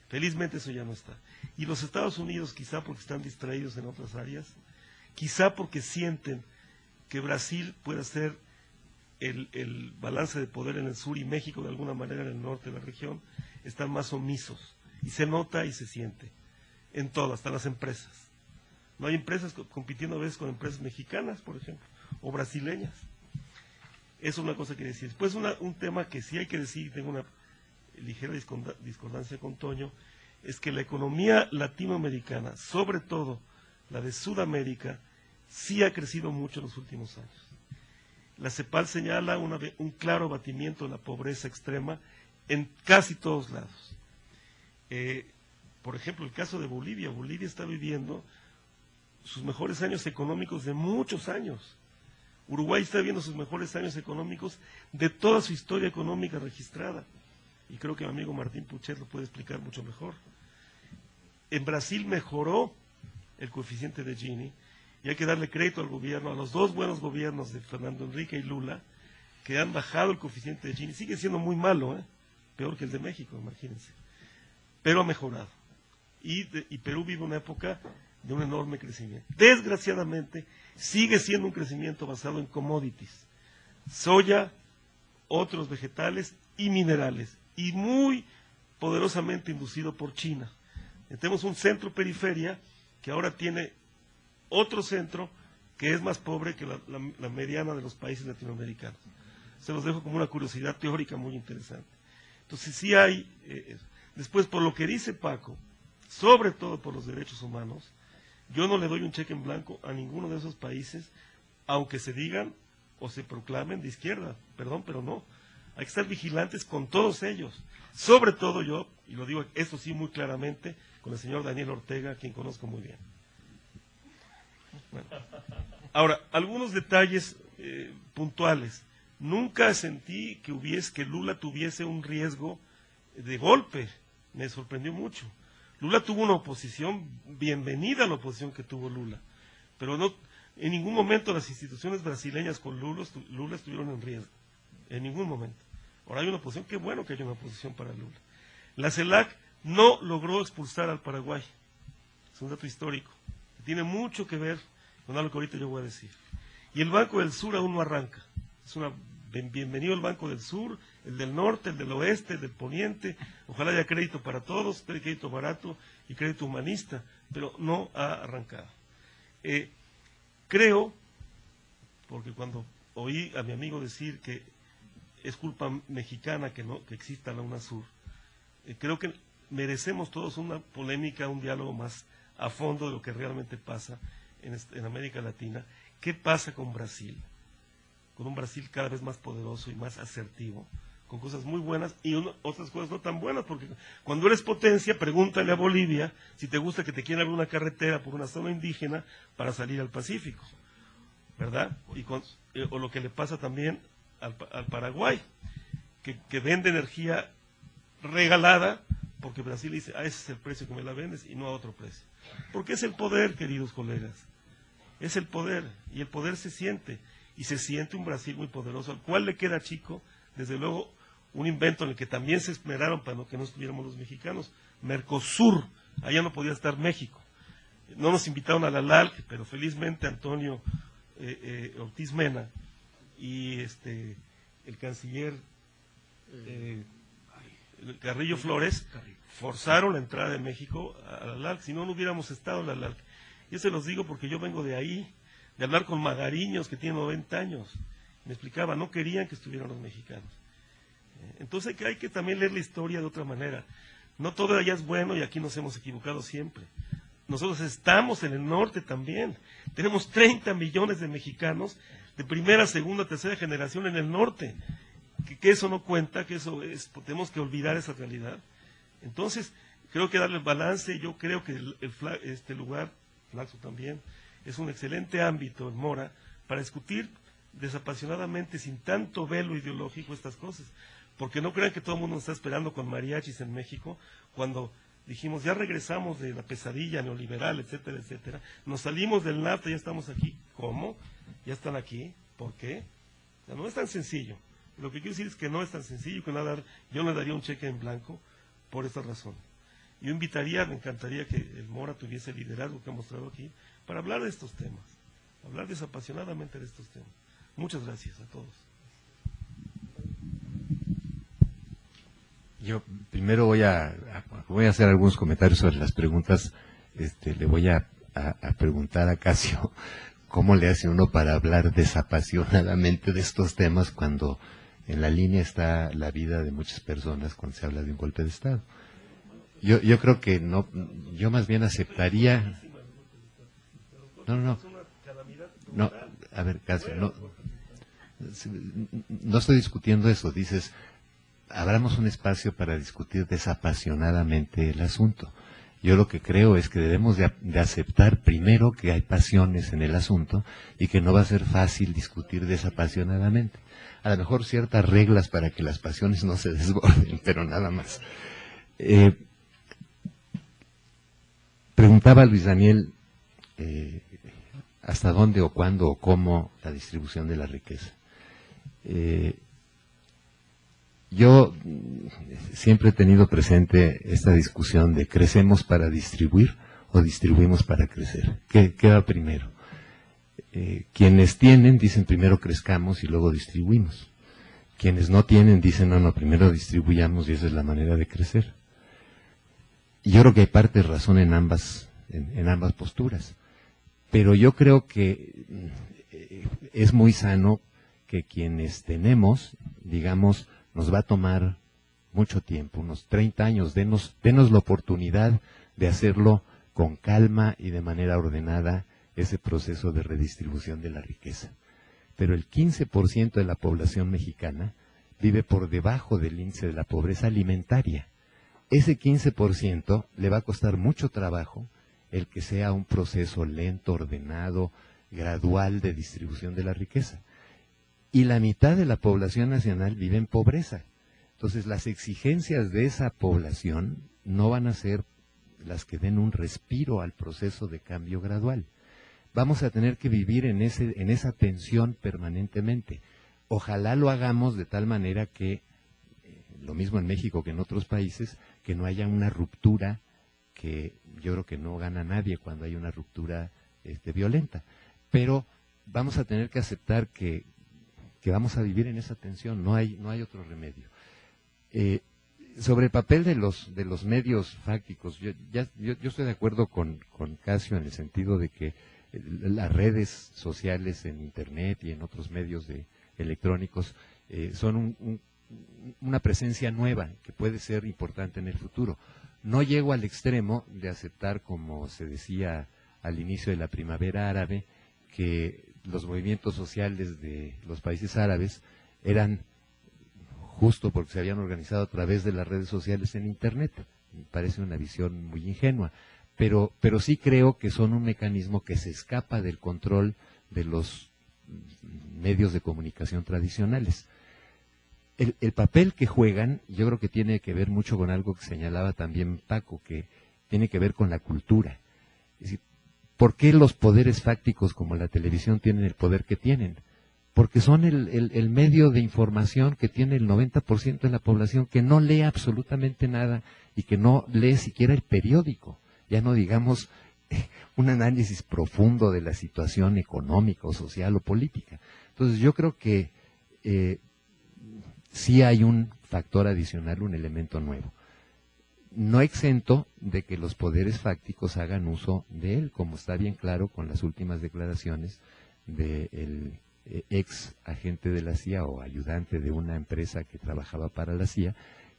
Felizmente eso ya no está. Y los Estados Unidos, quizá porque están distraídos en otras áreas, quizá porque sienten que Brasil puede ser el balance de poder en el sur y México de alguna manera en el norte de la región, están más omisos. Y se nota y se siente. En todo, hasta las empresas. No hay empresas compitiendo a veces con empresas mexicanas, por ejemplo, o brasileñas. Eso es una cosa que decir. Después un tema que sí hay que decir, tengo una ligera discordancia con Toño, es que la economía latinoamericana, sobre todo la de Sudamérica, sí ha crecido mucho en los últimos años. La CEPAL señala un claro abatimiento de la pobreza extrema en casi todos lados. Por ejemplo, el caso de Bolivia. Bolivia está viviendo sus mejores años económicos de muchos años. Uruguay está viviendo sus mejores años económicos de toda su historia económica registrada. Y creo que mi amigo Martín Puchet lo puede explicar mucho mejor. En Brasil mejoró el coeficiente de Gini, y hay que darle crédito al gobierno, a los dos buenos gobiernos de Fernando Henrique y Lula, que han bajado el coeficiente de Gini. Sigue siendo muy malo, peor que el de México, imagínense. Pero ha mejorado. Y Perú vive una época de un enorme crecimiento. Desgraciadamente, sigue siendo un crecimiento basado en commodities. Soya, otros vegetales y minerales. Y muy poderosamente inducido por China. Tenemos un centro-periferia que ahora tiene otro centro que es más pobre que la mediana de los países latinoamericanos. Se los dejo como una curiosidad teórica muy interesante. Entonces sí hay... después, por lo que dice Paco, sobre todo por los derechos humanos, yo no le doy un cheque en blanco a ninguno de esos países, aunque se digan o se proclamen de izquierda, perdón, pero no. Hay que estar vigilantes con todos ellos. Sobre todo yo, y lo digo esto sí muy claramente, con el señor Daniel Ortega, a quien conozco muy bien. Bueno. Ahora, algunos detalles puntuales. Nunca sentí que Lula tuviese un riesgo de golpe. Me sorprendió mucho. Lula tuvo una oposición, bienvenida a la oposición que tuvo Lula, pero no, en ningún momento las instituciones brasileñas con Lula estuvieron en riesgo, en ningún momento. Ahora hay una oposición, qué bueno que haya una oposición para Lula. La CELAC no logró expulsar al Paraguay, es un dato histórico, que tiene mucho que ver con algo que ahorita yo voy a decir. Y el Banco del Sur aún no arranca, bienvenido el Banco del Sur, el del norte, el del oeste, el del poniente, ojalá haya crédito para todos, crédito barato y crédito humanista, pero no ha arrancado. Creo, porque cuando oí a mi amigo decir que es culpa mexicana que exista la UNASUR, creo que merecemos todos una polémica, un diálogo más a fondo de lo que realmente pasa en América Latina. ¿Qué pasa con Brasil? Con un Brasil cada vez más poderoso y más asertivo, con cosas muy buenas y otras cosas no tan buenas, porque cuando eres potencia, pregúntale a Bolivia si te gusta que te quieran abrir una carretera por una zona indígena para salir al Pacífico, ¿verdad? O lo que le pasa también al Paraguay, que vende energía regalada, porque Brasil dice, ese es el precio que me la vendes y no a otro precio. Porque es el poder, queridos colegas, es el poder, y el poder se siente. Y se siente un Brasil muy poderoso, al cual le queda chico, desde luego, un invento en el que también se esmeraron para que no estuviéramos los mexicanos, Mercosur, allá no podía estar México. No nos invitaron a la LALC, pero felizmente Antonio Ortiz Mena y el canciller Carrillo Flores forzaron la entrada de México a la LALC, si no, no hubiéramos estado en la LALC. Yo se los digo porque yo vengo de ahí, de hablar con Magariños, que tiene 90 años. Me explicaba, no querían que estuvieran los mexicanos. Entonces hay que también leer la historia de otra manera. No todo allá es bueno y aquí nos hemos equivocado siempre. Nosotros estamos en el norte también. Tenemos 30 millones de mexicanos de primera, segunda, tercera generación en el norte. Que eso no cuenta, que eso es, tenemos que olvidar esa realidad. Entonces, creo que darle el balance. Yo creo que este lugar, Flaxo también, es un excelente ámbito en Mora para discutir desapasionadamente, sin tanto velo ideológico, estas cosas. Porque no crean que todo el mundo nos está esperando con mariachis en México, cuando dijimos, ya regresamos de la pesadilla neoliberal, etcétera, etcétera, nos salimos del NAFTA, ya estamos aquí. ¿Cómo? Ya están aquí. ¿Por qué? O sea, no es tan sencillo. Lo que quiero decir es que no es tan sencillo, que yo no daría un cheque en blanco por esta razón. Yo invitaría, me encantaría que el Mora tuviese el liderazgo que ha mostrado aquí para hablar de estos temas, hablar desapasionadamente de estos temas. Muchas gracias a todos. Yo primero voy a hacer algunos comentarios sobre las preguntas. Le voy a preguntar a Casio cómo le hace uno para hablar desapasionadamente de estos temas cuando en la línea está la vida de muchas personas cuando se habla de un golpe de Estado. Yo creo que no, yo más bien aceptaría. No, a ver, Casio, no estoy discutiendo eso. Dices, abramos un espacio para discutir desapasionadamente el asunto. Yo lo que creo es que debemos de aceptar primero que hay pasiones en el asunto y que no va a ser fácil discutir desapasionadamente. A lo mejor ciertas reglas para que las pasiones no se desborden, pero nada más. Preguntaba Luis Daniel hasta dónde o cuándo o cómo la distribución de la riqueza. Yo siempre he tenido presente esta discusión de crecemos para distribuir o distribuimos para crecer. ¿Qué va primero? Quienes tienen dicen primero crezcamos y luego distribuimos. Quienes no tienen dicen no, primero distribuyamos y esa es la manera de crecer. Y yo creo que hay parte de razón en ambas posturas. Pero yo creo que es muy sano que quienes tenemos, digamos, nos va a tomar mucho tiempo, unos 30 años, denos la oportunidad de hacerlo con calma y de manera ordenada, ese proceso de redistribución de la riqueza. Pero el 15% de la población mexicana vive por debajo del índice de la pobreza alimentaria. Ese 15% le va a costar mucho trabajo el que sea un proceso lento, ordenado, gradual de distribución de la riqueza. Y la mitad de la población nacional vive en pobreza. Entonces las exigencias de esa población no van a ser las que den un respiro al proceso de cambio gradual. Vamos a tener que vivir en esa tensión permanentemente. Ojalá lo hagamos de tal manera que, lo mismo en México que en otros países, que no haya una ruptura, que yo creo que no gana nadie cuando hay una ruptura violenta. Pero vamos a tener que aceptar que vamos a vivir en esa tensión, no hay otro remedio. Sobre el papel de los medios fácticos, yo estoy de acuerdo con Casio en el sentido de que las redes sociales en Internet y en otros medios electrónicos son una presencia nueva que puede ser importante en el futuro. No llego al extremo de aceptar, como se decía al inicio de la primavera árabe, que los movimientos sociales de los países árabes eran justo porque se habían organizado a través de las redes sociales en Internet. Me parece una visión muy ingenua, pero sí creo que son un mecanismo que se escapa del control de los medios de comunicación tradicionales. El papel que juegan, yo creo que tiene que ver mucho con algo que señalaba también Paco, que tiene que ver con la cultura. Es decir, ¿por qué los poderes fácticos como la televisión tienen el poder que tienen? Porque son el medio de información que tiene el 90% de la población que no lee absolutamente nada y que no lee siquiera el periódico. Ya no digamos un análisis profundo de la situación económica o social o política. Entonces yo creo que sí hay un factor adicional, un elemento nuevo. No exento de que los poderes fácticos hagan uso de él, como está bien claro con las últimas declaraciones del ex agente de la CIA o ayudante de una empresa que trabajaba para la CIA,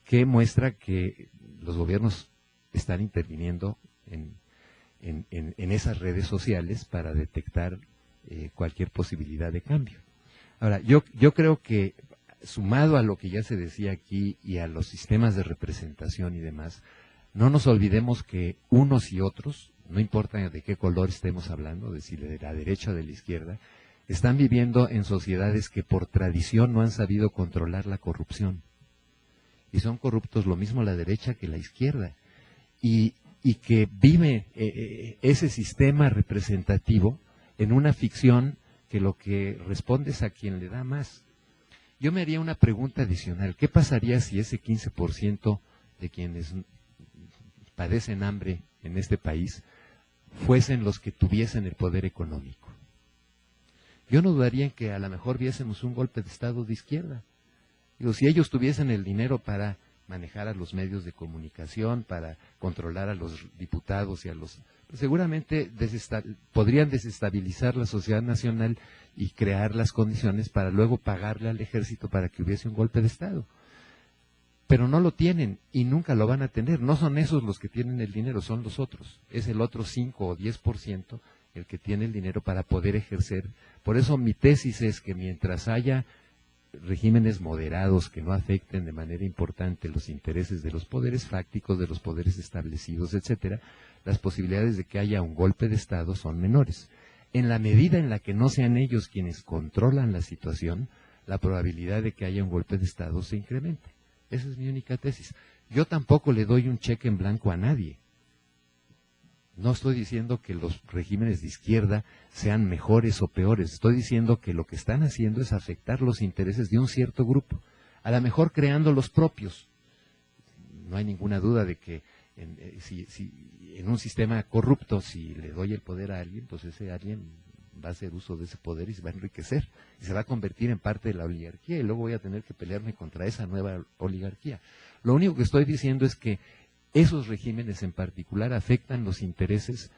que muestra que los gobiernos están interviniendo en esas redes sociales para detectar cualquier posibilidad de cambio. Ahora, yo creo que sumado a lo que ya se decía aquí y a los sistemas de representación y demás, no nos olvidemos que unos y otros, no importa de qué color estemos hablando, de si de la derecha o de la izquierda, están viviendo en sociedades que por tradición no han sabido controlar la corrupción. Y son corruptos lo mismo la derecha que la izquierda. y que vive ese sistema representativo en una ficción que lo que responde es a quien le da más. Yo me haría una pregunta adicional. ¿Qué pasaría si ese 15% de quienes padecen hambre en este país fuesen los que tuviesen el poder económico? Yo no dudaría en que a lo mejor viésemos un golpe de Estado de izquierda. Digo, si ellos tuviesen el dinero para manejar a los medios de comunicación, para controlar a los diputados y a los... pues seguramente podrían desestabilizar la sociedad nacional y crear las condiciones para luego pagarle al ejército para que hubiese un golpe de Estado. Pero no lo tienen y nunca lo van a tener. No son esos los que tienen el dinero, son los otros. Es el otro 5 o 10% el que tiene el dinero para poder ejercer. Por eso mi tesis es que mientras haya regímenes moderados que no afecten de manera importante los intereses de los poderes fácticos, de los poderes establecidos, etcétera, las posibilidades de que haya un golpe de Estado son menores. En la medida en la que no sean ellos quienes controlan la situación, la probabilidad de que haya un golpe de Estado se incrementa. Esa es mi única tesis. Yo tampoco le doy un cheque en blanco a nadie. No estoy diciendo que los regímenes de izquierda sean mejores o peores. Estoy diciendo que lo que están haciendo es afectar los intereses de un cierto grupo, a lo mejor creando los propios. No hay ninguna duda de que en un sistema corrupto, si le doy el poder a alguien, pues ese alguien va a hacer uso de ese poder y se va a enriquecer y se va a convertir en parte de la oligarquía y luego voy a tener que pelearme contra esa nueva oligarquía. Lo único que estoy diciendo es que esos regímenes en particular afectan los intereses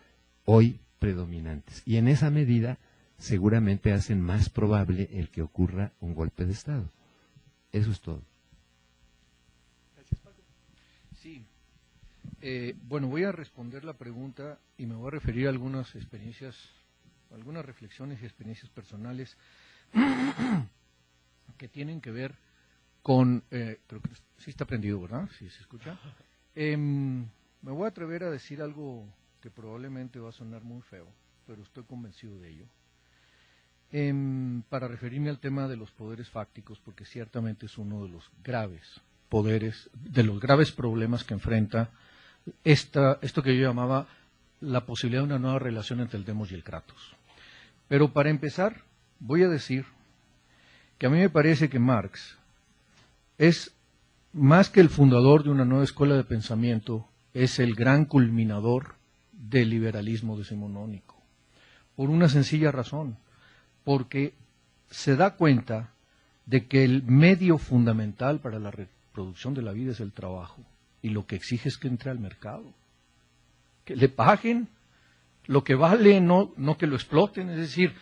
hoy predominantes y en esa medida seguramente hacen más probable el que ocurra un golpe de Estado. Eso es todo. Sí. Bueno, voy a responder la pregunta y me voy a referir a algunas experiencias, algunas reflexiones y experiencias personales que tienen que ver con, creo que sí está prendido, ¿verdad? Sí, se escucha. Me voy a atrever a decir algo que probablemente va a sonar muy feo, pero estoy convencido de ello. Para referirme al tema de los poderes fácticos, porque ciertamente es uno de los graves poderes, de los graves problemas que enfrenta esto que yo llamaba la posibilidad de una nueva relación entre el demos y el kratos. Pero para empezar, voy a decir que a mí me parece que Marx es más que el fundador de una nueva escuela de pensamiento, es el gran culminador del liberalismo decimonónico. Por una sencilla razón, porque se da cuenta de que el medio fundamental para la reproducción de la vida es el trabajo, y lo que exige es que entre al mercado, que le paguen lo que vale, no que lo exploten. Es decir,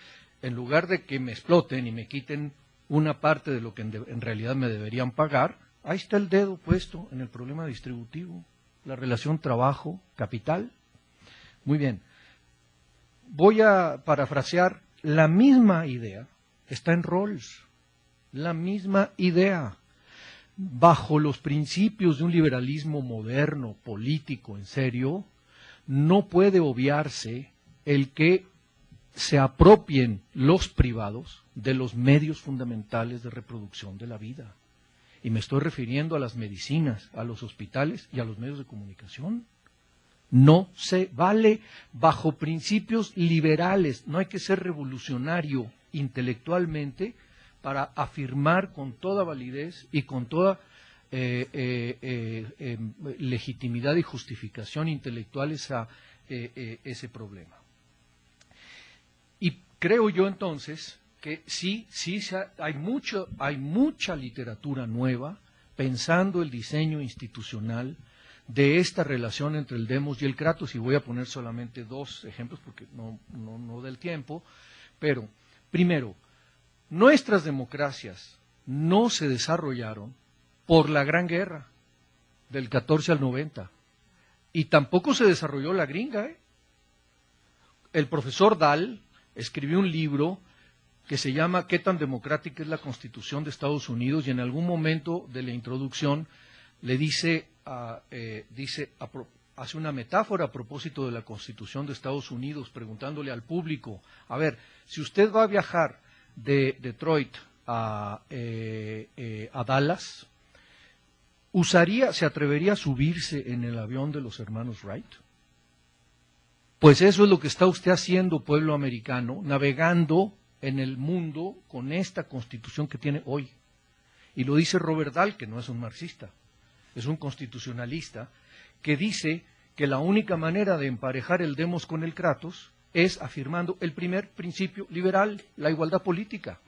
en lugar de que me exploten y me quiten una parte de lo que en realidad me deberían pagar, ahí está el dedo puesto en el problema distributivo, la relación trabajo-capital. Muy bien. Voy a parafrasear, la misma idea está en Rawls, la misma idea. Bajo los principios de un liberalismo moderno, político, en serio, no puede obviarse el que se apropien los privados de los medios fundamentales de reproducción de la vida. Y me estoy refiriendo a las medicinas, a los hospitales y a los medios de comunicación. No se vale bajo principios liberales. No hay que ser revolucionario intelectualmente para afirmar con toda validez y con toda legitimidad y justificación intelectual ese problema. Y creo yo entonces que sí hay mucha literatura nueva pensando el diseño institucional de esta relación entre el demos y el kratos, y voy a poner solamente dos ejemplos porque no da el tiempo, pero primero, nuestras democracias no se desarrollaron por la Gran Guerra del 14 al 90, y tampoco se desarrolló la gringa. El profesor Dahl escribió un libro que se llama ¿Qué tan democrática es la Constitución de Estados Unidos? Y en algún momento de la introducción le hace una metáfora a propósito de la Constitución de Estados Unidos, preguntándole al público, a ver, si usted va a viajar de Detroit a Dallas, se atrevería a subirse en el avión de los hermanos Wright? Pues eso es lo que está usted haciendo, pueblo americano, navegando en el mundo con esta constitución que tiene hoy. Y lo dice Robert Dahl, que no es un marxista, es un constitucionalista, que dice que la única manera de emparejar el demos con el kratos es afirmando el primer principio liberal, la igualdad política,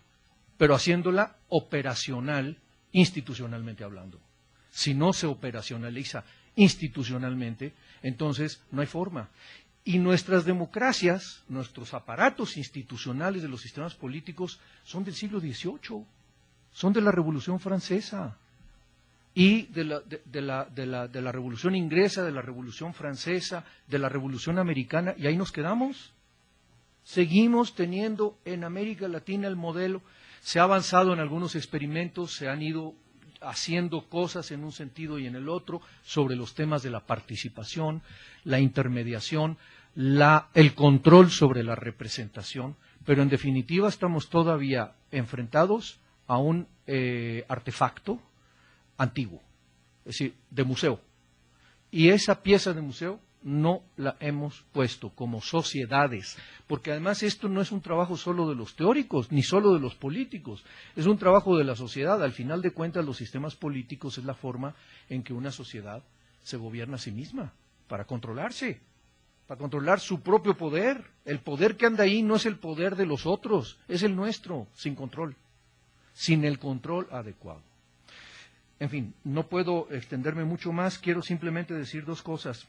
pero haciéndola operacional institucionalmente hablando. Si no se operacionaliza institucionalmente, entonces no hay forma. Y nuestras democracias, nuestros aparatos institucionales de los sistemas políticos son del siglo XVIII, son de la Revolución Francesa y de la Revolución Inglesa, de la Revolución Francesa, de la Revolución Americana, y ahí nos quedamos. Seguimos teniendo en América Latina el modelo, se ha avanzado en algunos experimentos, se han ido haciendo cosas en un sentido y en el otro sobre los temas de la participación, la intermediación, el control sobre la representación, pero en definitiva estamos todavía enfrentados a un artefacto antiguo, es decir, de museo. Y esa pieza de museo no la hemos puesto como sociedades, porque además esto no es un trabajo solo de los teóricos, ni solo de los políticos, es un trabajo de la sociedad. Al final de cuentas, los sistemas políticos es la forma en que una sociedad se gobierna a sí misma, para controlarse, para controlar su propio poder. El poder que anda ahí no es el poder de los otros, es el nuestro, sin control, sin el control adecuado. En fin, no puedo extenderme mucho más, quiero simplemente decir dos cosas.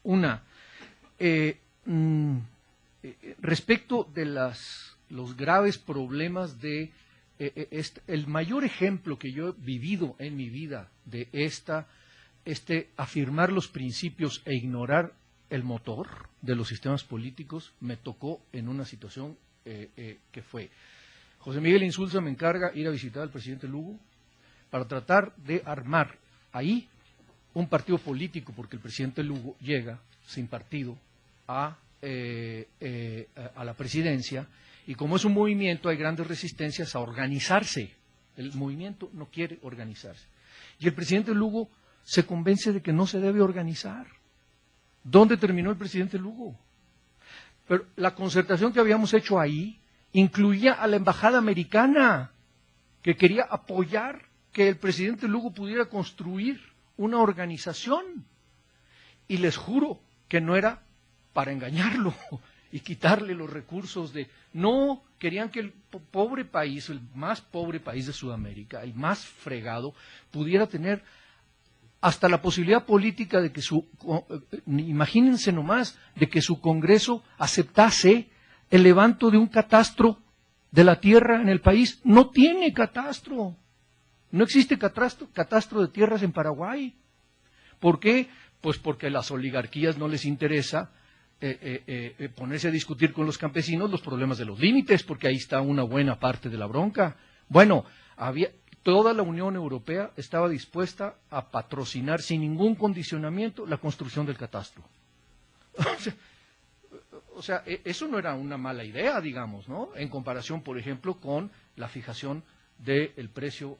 Una, respecto de los graves problemas de el mayor ejemplo que yo he vivido en mi vida de afirmar los principios e ignorar el motor de los sistemas políticos, me tocó en una situación que fue, José Miguel Insulza me encarga ir a visitar al presidente Lugo para tratar de armar ahí un partido político, porque el presidente Lugo llega sin partido a la presidencia, y como es un movimiento hay grandes resistencias a organizarse. El movimiento no quiere organizarse. Y el presidente Lugo se convence de que no se debe organizar. ¿Dónde terminó el presidente Lugo? Pero la concertación que habíamos hecho ahí incluía a la embajada americana, que quería apoyar que el presidente Lugo pudiera construir una organización, y les juro que no era para engañarlo y quitarle los recursos no, querían que el pobre país, el más pobre país de Sudamérica, el más fregado, pudiera tener hasta la posibilidad política de que imagínense nomás, de que su Congreso aceptase el levanto de un catastro de la tierra en el país. No tiene catastro. No existe catastro de tierras en Paraguay. ¿Por qué? Pues porque a las oligarquías no les interesa ponerse a discutir con los campesinos los problemas de los límites, porque ahí está una buena parte de la bronca. Bueno, toda la Unión Europea estaba dispuesta a patrocinar sin ningún condicionamiento la construcción del catastro. O sea, eso no era una mala idea, digamos, ¿no? En comparación, por ejemplo, con la fijación del precio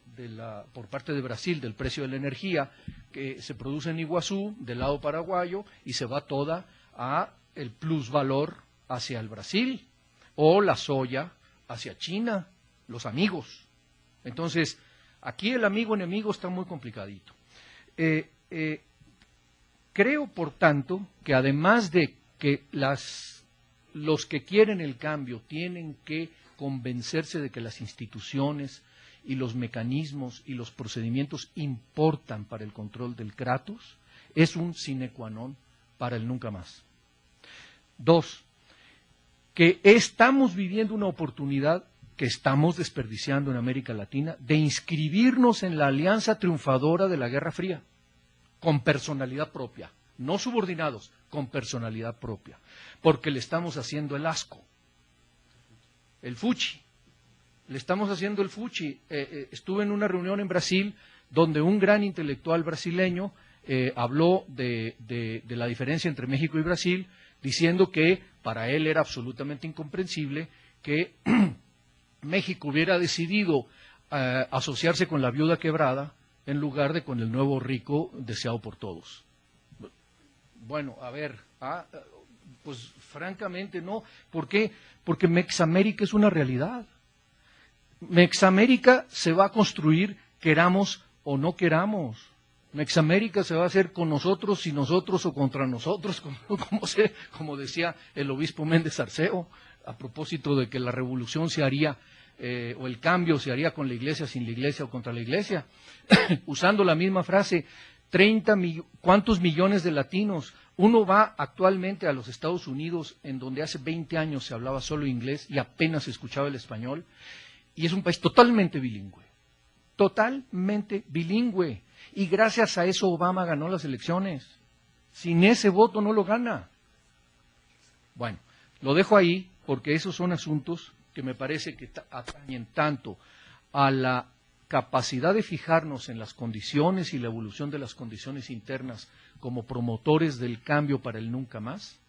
por parte de Brasil, del precio de la energía que se produce en Iguazú, del lado paraguayo, y se va toda a el plusvalor hacia el Brasil, o la soya hacia China, los amigos. Entonces, aquí el amigo-enemigo está muy complicadito. Creo, por tanto, que además de que los que quieren el cambio tienen que convencerse de que las instituciones y los mecanismos y los procedimientos importan para el control del kratos, es un sine qua non para el nunca más. 2, que estamos viviendo una oportunidad que estamos desperdiciando en América Latina de inscribirnos en la alianza triunfadora de la Guerra Fría, con personalidad propia, no subordinados, con personalidad propia, porque le estamos haciendo el asco, el fuchi. Le estamos haciendo el fuchi. Estuve en una reunión en Brasil donde un gran intelectual brasileño habló de la diferencia entre México y Brasil, diciendo que para él era absolutamente incomprensible que México hubiera decidido asociarse con la viuda quebrada en lugar de con el nuevo rico deseado por todos. Bueno, a ver, pues francamente no. ¿Por qué? Porque Mexamérica es una realidad. Mexamérica se va a construir, queramos o no queramos. Mexamérica se va a hacer con nosotros, sin nosotros o contra nosotros, como decía el obispo Méndez Arceo, a propósito de que la revolución se haría, o el cambio se haría con la iglesia, sin la iglesia o contra la iglesia. Usando la misma frase, ¿cuántos millones de latinos? Uno va actualmente a los Estados Unidos, en donde hace 20 años se hablaba solo inglés y apenas se escuchaba el español, y es un país totalmente bilingüe. Totalmente bilingüe. Y gracias a eso Obama ganó las elecciones. Sin ese voto no lo gana. Bueno, lo dejo ahí porque esos son asuntos que me parece que atañen tanto a la capacidad de fijarnos en las condiciones y la evolución de las condiciones internas como promotores del cambio para el nunca más,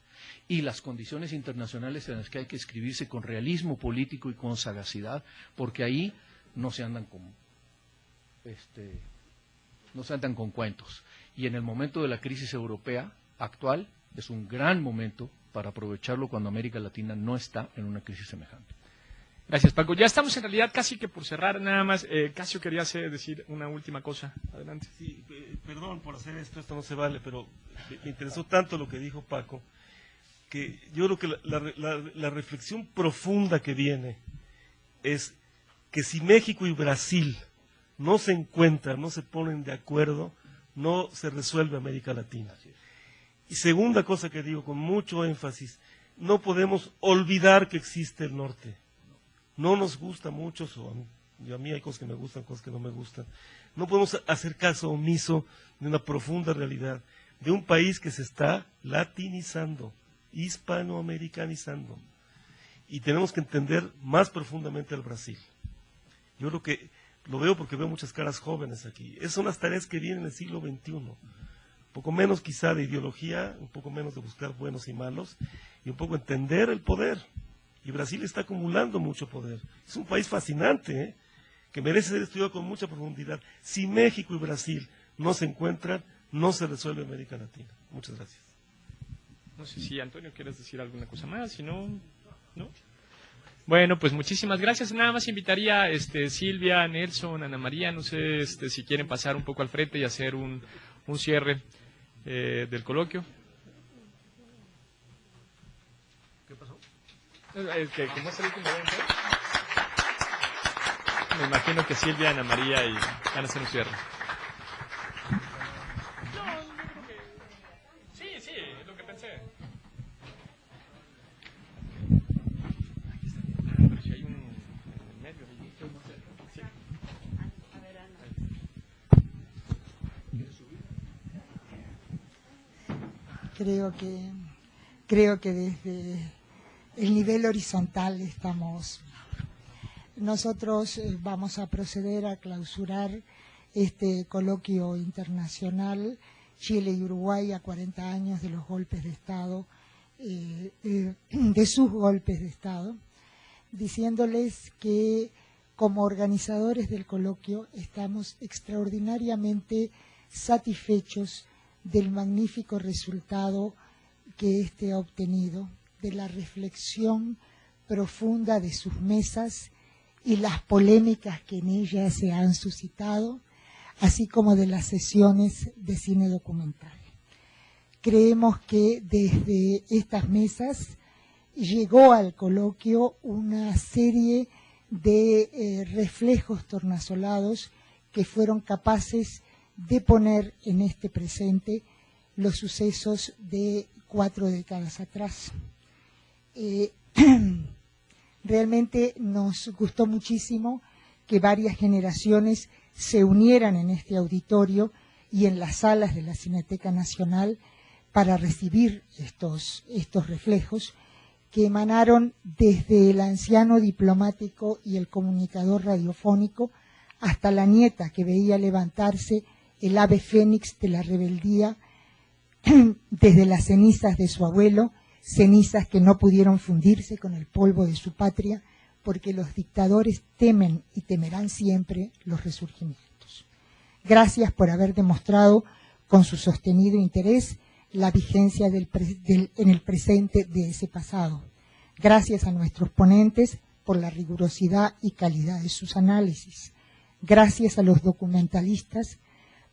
y las condiciones internacionales en las que hay que escribirse con realismo político y con sagacidad, porque ahí no se andan con cuentos. Y en el momento de la crisis europea actual es un gran momento para aprovecharlo cuando América Latina no está en una crisis semejante. Gracias, Paco. Ya estamos en realidad casi que por cerrar, nada más. Casio quería decir una última cosa. Adelante. Sí, perdón por hacer esto no se vale, pero me interesó tanto lo que dijo Paco, que yo creo que la reflexión profunda que viene es que si México y Brasil no se encuentran, no se ponen de acuerdo, no se resuelve América Latina. Y segunda cosa que digo con mucho énfasis, no podemos olvidar que existe el norte. No nos gusta mucho, a mí hay cosas que me gustan, cosas que no me gustan. No podemos hacer caso omiso de una profunda realidad, de un país que se está latinizando, hispanoamericanizando. Y tenemos que entender más profundamente al Brasil. Yo creo que lo veo porque veo muchas caras jóvenes aquí. Esas son las tareas que vienen en el siglo XXI. Un poco menos quizá de ideología, un poco menos de buscar buenos y malos, y un poco entender el poder. Y Brasil está acumulando mucho poder. Es un país fascinante, que merece ser estudiado con mucha profundidad. Si México y Brasil no se encuentran, no se resuelve América Latina. Muchas gracias. No sé si, Antonio, ¿quieres decir alguna cosa más? Si no, ¿no? Bueno, pues muchísimas gracias. Nada más invitaría a Silvia, Nelson, Ana María, no sé si quieren pasar un poco al frente y hacer un cierre del coloquio. ¿Qué pasó? ¿Cómo es el último evento? Me imagino que Silvia, Ana María y van a hacer un cierre. Sí, es lo que pensé. Pero si hay un en el medio. Sí. Creo que desde el nivel horizontal estamos. Nosotros vamos a proceder a clausurar este coloquio internacional Chile y Uruguay a 40 años de los golpes de Estado, de sus golpes de Estado, diciéndoles que como organizadores del coloquio estamos extraordinariamente satisfechos del magnífico resultado que éste ha obtenido, de la reflexión profunda de sus mesas y las polémicas que en ellas se han suscitado, así como de las sesiones de cine documental. Creemos que desde estas mesas llegó al coloquio una serie de reflejos tornasolados que fueron capaces de poner en este presente los sucesos de 4 décadas atrás. Realmente nos gustó muchísimo que varias generaciones se unieran en este auditorio y en las salas de la Cineteca Nacional para recibir estos reflejos que emanaron desde el anciano diplomático y el comunicador radiofónico hasta la nieta que veía levantarse el ave fénix de la rebeldía desde las cenizas de su abuelo, cenizas que no pudieron fundirse con el polvo de su patria, porque los dictadores temen y temerán siempre los resurgimientos. Gracias por haber demostrado con su sostenido interés la vigencia en el presente de ese pasado. Gracias a nuestros ponentes por la rigurosidad y calidad de sus análisis. Gracias a los documentalistas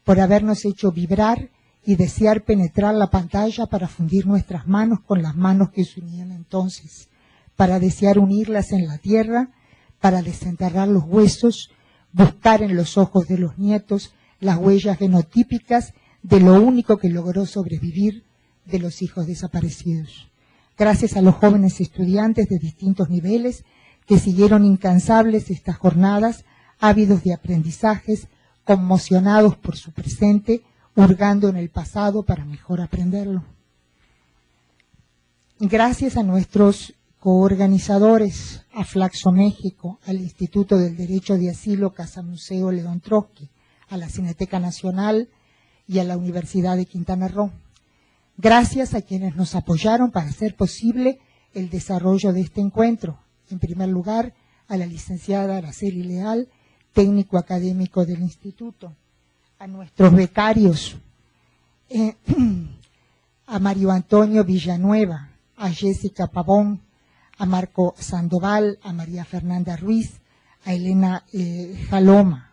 por habernos hecho vibrar y desear penetrar la pantalla para fundir nuestras manos con las manos que se unían entonces, para desear unirlas en la tierra, para desenterrar los huesos, buscar en los ojos de los nietos las huellas fenotípicas de lo único que logró sobrevivir de los hijos desaparecidos. Gracias a los jóvenes estudiantes de distintos niveles que siguieron incansables estas jornadas, ávidos de aprendizajes, conmocionados por su presente, hurgando en el pasado para mejor aprenderlo. Gracias a nuestros coorganizadores, a Flaxo México, al Instituto del Derecho de Asilo Casa Museo León Trotsky, a la Cineteca Nacional y a la Universidad de Quintana Roo. Gracias a quienes nos apoyaron para hacer posible el desarrollo de este encuentro. En primer lugar, a la licenciada Araceli Leal, técnico académico del Instituto, a nuestros becarios, a Mario Antonio Villanueva, a Jessica Pavón, a Marco Sandoval, a María Fernanda Ruiz, a Elena Jaloma.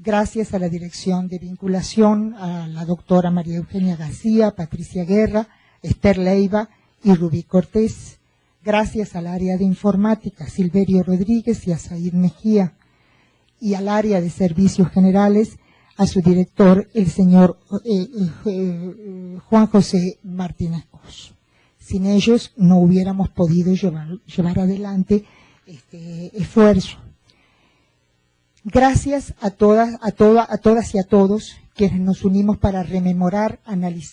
Gracias a la Dirección de Vinculación, a la doctora María Eugenia García, Patricia Guerra, Esther Leiva y Rubí Cortés. Gracias al área de Informática, Silverio Rodríguez y a Said Mejía. Y al área de Servicios Generales, a su director, el señor Juan José Martínez Cos. Sin ellos no hubiéramos podido llevar adelante este esfuerzo. Gracias a todas y a todos quienes nos unimos para rememorar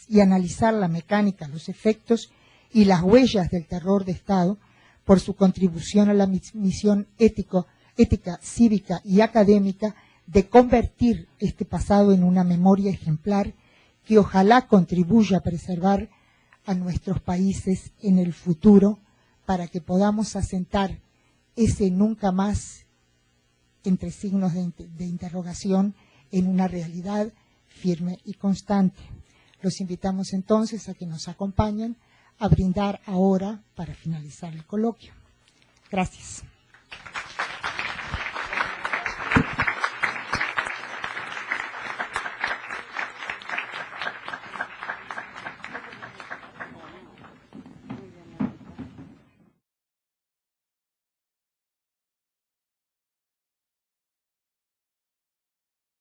y analizar la mecánica, los efectos y las huellas del terror de Estado por su contribución a la misión ética, cívica y académica de convertir este pasado en una memoria ejemplar que ojalá contribuya a preservar a nuestros países en el futuro para que podamos asentar ese nunca más entre signos de interrogación en una realidad firme y constante. Los invitamos entonces a que nos acompañen a brindar ahora para finalizar el coloquio. Gracias.